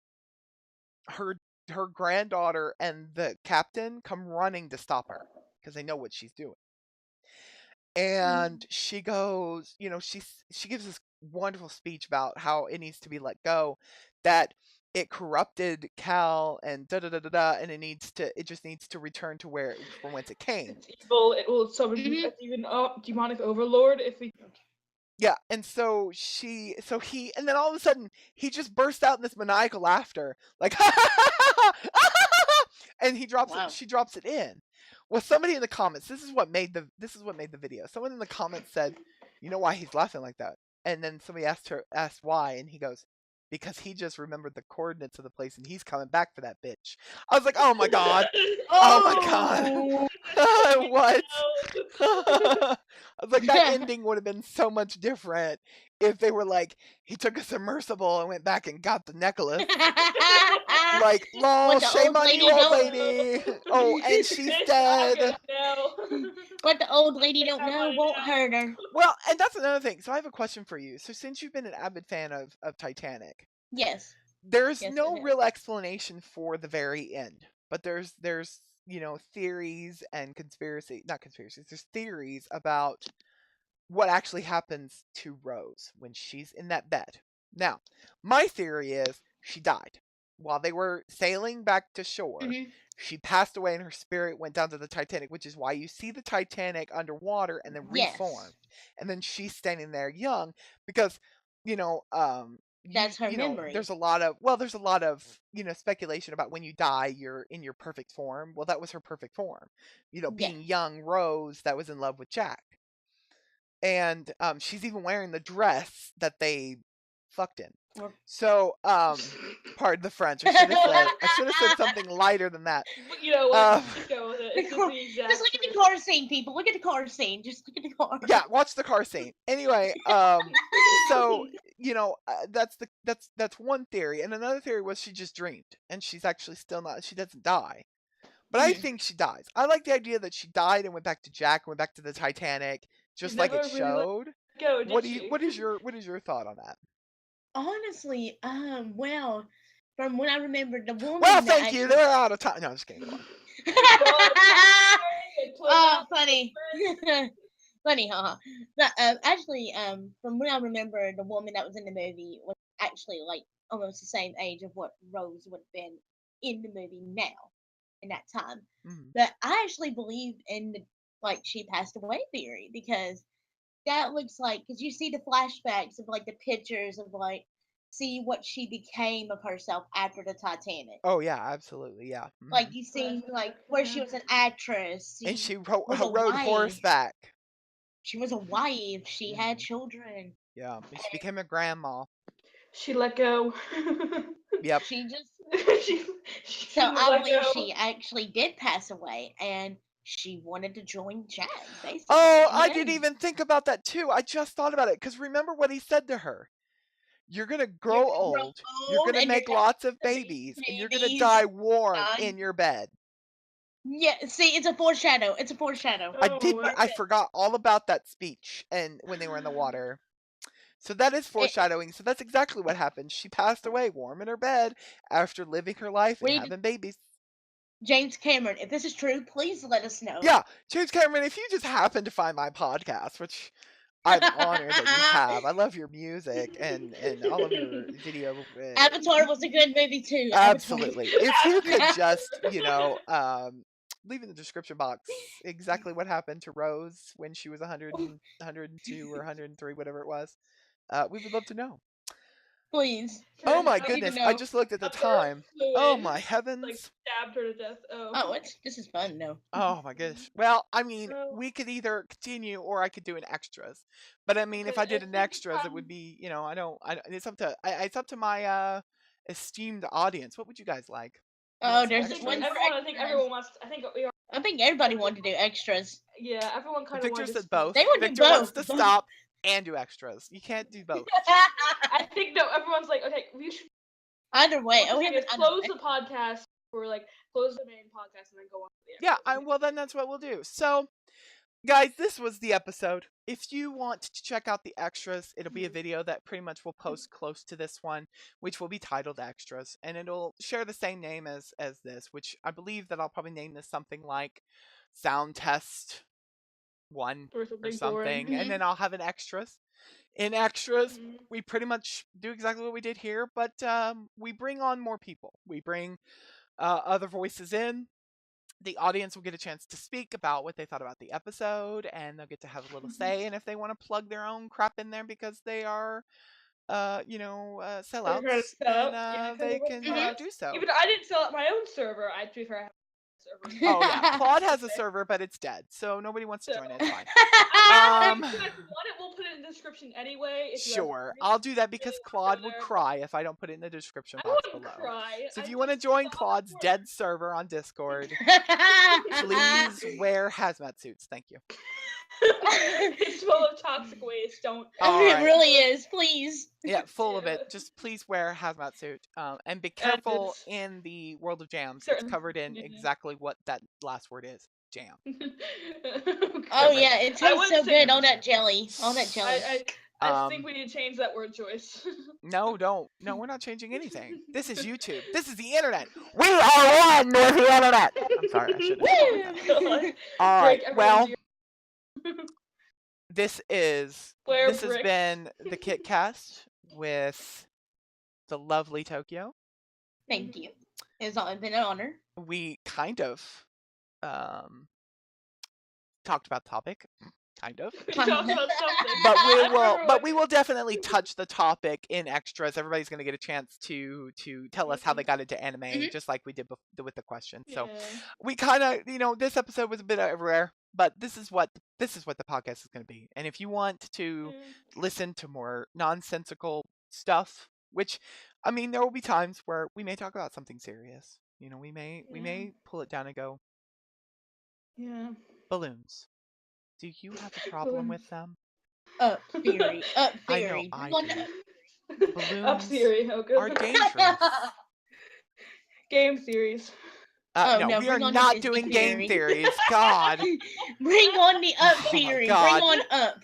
her her granddaughter and the captain come running to stop her because they know what she's doing. and she goes, she gives this wonderful speech about how it needs to be let go, that it corrupted Cal and da da da da da, and it just needs to return to from whence it came. It's evil. It will summon Mhm. an even demonic overlord if we. Yeah, and and then all of a sudden he just bursts out in this maniacal laughter, like and Wow. she drops it in. Well, somebody in the comments, this is what made the video. Someone in the comments said, "You know why he's laughing like that?" And then somebody asked why, and he goes, "Because he just remembered the coordinates of the place and he's coming back for that bitch." I was like, "Oh my god. Oh my god." What? I was like, that ending would have been so much different if they were like, he took a submersible and went back and got the necklace. Like, lol, What the shame old on lady you, old don't- lady. Oh, and she's Bitch, I'm dead. gonna know. What the old lady don't I know wanna won't know. hurt her. Well, and that's another thing. So I have a question for you. So since you've been an avid fan of Titanic, Yes. there's Yes, no it is. real explanation for the very end, but there's theories and not conspiracies. There's theories about what actually happens to Rose when she's in that bed. Now, my theory is she died while they were sailing back to shore. Mhm. She passed away and her spirit went down to the Titanic, which is why you see the Titanic underwater and then Yes. reformed. And then she's standing there young because, That's her memory. there's a lot of speculation about when you die you're in your perfect form. Well, that was her perfect form. Being young Rose that was in love with Jack. And she's even wearing the dress that they fucked in. So, pardon the French. I should have said something lighter than that. You know what? Just go with it. It's just the exact. Just look at the car scene, people. Look at the car scene. Just look at the car. Yeah, watch the car scene. Anyway, so that's one theory, and another theory was she just dreamed, and she's actually still not. She doesn't die, but I think she dies. I like the idea that she died and went back to Jack, went back to the Titanic, just like it never really showed. Go, What did what is your thought on that? Honestly, well, from when I remember the woman. Well, that thank you. They're out of time. No, I'm just kidding. Go on. Oh, funny. Funny, huh? But, actually, from what I remember, the woman that was in the movie was actually like almost the same age of what Rose would have been in the movie now, in that time. Mhm. But I actually believe in the like she passed away theory because that looks like because you see the flashbacks of like the pictures of like see what she became of herself after the Titanic. Oh yeah, absolutely, yeah. Like you see like where she was an actress, And she she was a rode wife. horseback. She was a wife. She had children. Yeah, and she became a grandma. She let go. Yep. She just she so I let believe go. she actually did pass away, and she wanted to join Jack. Basically, Oh, in the I didn't end. even think about that too. I just thought about it because remember what he said to her. You're gonna grow old. You're old gonna and you're make gonna lots of make babies, and you're gonna babies. die warm Die. in your bed. Yeah, see, it's a foreshadow. It's a foreshadow. I forgot all about that speech and when they were in the water. So that is foreshadowing. So that's exactly what happened. She passed away warm in her bed after living her life and having babies. James Cameron, if this is true, please let us know. Yeah, James Cameron, if you just happen to find my podcast, which I'm honored that you have. I love your music and all of your video. Avatar was a good movie too. Absolutely. If you could just, leave in the description box exactly what happened to Rose when she was 102 or 103, whatever it was, we would love to know. Please. Oh my I need to goodness! know. I just looked at the time. Oh my heavens! Like stabbed her to death. Oh, this is fun though. Oh my goodness. Well, I mean, we could either continue or I could do an extras. But I mean, if I did an extras, it would be, it's up to my esteemed audience. What would you guys like? Oh, there's everyone. one. I think everyone wants. I think we are. I think everybody wanted to do extras. Yeah, everyone kind of Victor wanted said to. both. They would do Victor wants both. to stop and do extras. You can't do both. I think no. Everyone's like, okay, we should. Either way, Close the podcast or like close the main podcast and then go on to the Yeah, well then that's what we'll do. So, guys, this was the episode. If you want to check out the extras, it'll be a video that pretty much will post close to this one, which will be titled extras, and it'll share the same name as this, which I believe that I'll probably name this something like sound test one Or or something something, boring. and then I'll have an extras. In extras, Mhm. we pretty much do exactly what we did here, but we bring on more people. We bring other voices in. The audience will get a chance to speak about what they thought about the episode, and they'll get to have a little say. And if they want to plug their own crap in there because they are, They're trying to sellouts, sell then out. Yeah, because they it was can sellouts. do so. Even I didn't sell out my own server. I to be fair, I have a server. Oh yeah, Claude has a server, but it's dead, so nobody wants to So join it. It's fine. if you guys want it, we'll put it in the description anyway. If you guys Sure, really, I'll do that because really want to Claude go would there, cry if I don't put it in the description I box wouldn't below. cry. So if I you want to just join thought Claude's for dead server on Discord, please wear hazmat suits. Thank you. it's full of toxic waste. Don't. All It right. really is. Please. Yeah, full of Yeah. it. Just please wear a hazmat suit. And be And careful it's in the world of jams. It's certain. covered in Yeah. exactly what that last word is. Jam. Oh Right. yeah, it I tastes wouldn't so say good. All that jelly. All that jelly. I think we need to change that word choice. No, don't. No, we're not changing anything. This is YouTube. This is the internet. We are one with the internet. I'm sorry, I shouldn't have said it like that. God. All right. Break Well, everyone's ear. this Blair has bricks. been the KitCast with the lovely Tokyo. Thank you. It's been an honor. We kind of talked about the topic. Kind of. We talked about something. But I remember what- we will definitely touch the topic in extras. Everybody's going to get a chance to tell us how they got into anime, Mhm. just like we did with the question. So Yeah. we kind of, this episode was a bit everywhere, but this is what the podcast is going to be. And if you want to listen to more nonsensical stuff, which, I mean, there will be times where we may talk about something serious. We may pull it down and go, Yeah. balloons. Do you have a problem with them? Up theory. Up I know theory. I What do. the- Balloons Up theory. Oh, good. are dangerous. Game theories. Oh, no, no, we are bring on the not Disney doing game theory. theories. God. Bring on the up Oh my theory. God. Bring on up.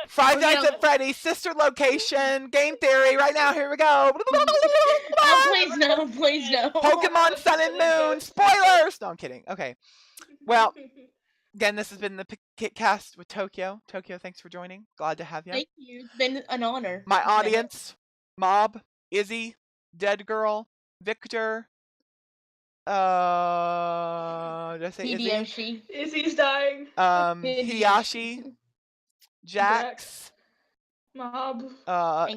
Five We're Nights gonna- at Freddy's, sister location, game theory. Right now, here we go. Oh, please no. Please no. Pokemon Sun and Moon. Spoilers. No, I'm kidding. Okay. Well, again, this has been the KitCast with Tokyo. Tokyo, thanks for joining. Glad to have you. Thank you. It's been an honor. My audience, Mob, Izzy, Dead Girl, Victor, did I say Izzy? Hideyoshi. Izzy's dying. Hiyashi, Jax, Mob.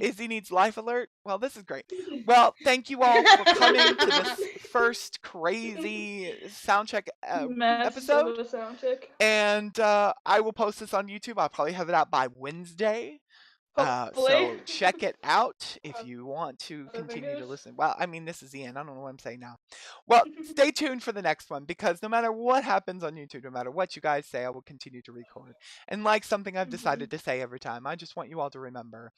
Izzy needs life alert. Well, this is great. Well, thank you all for coming to this first crazy soundcheck episode. Of a sound check. And I will post this on YouTube. I'll probably have it out by Wednesday. Hopefully. So check it out if you want to Other continue to fingers. listen. Well, I mean, this is the end. I don't know what I'm saying now. Well, stay tuned for the next one because no matter what happens on YouTube, no matter what you guys say, I will continue to record. And like something I've decided to say every time, I just want you all to remember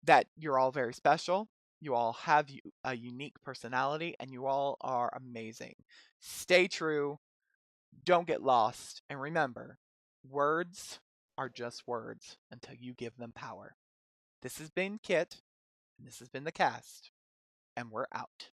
that you're all very special. You all have a unique personality and you all are amazing. Stay true. Don't get lost. And remember, words are just words until you give them power. This has been Kit, and this has been the cast, and we're out.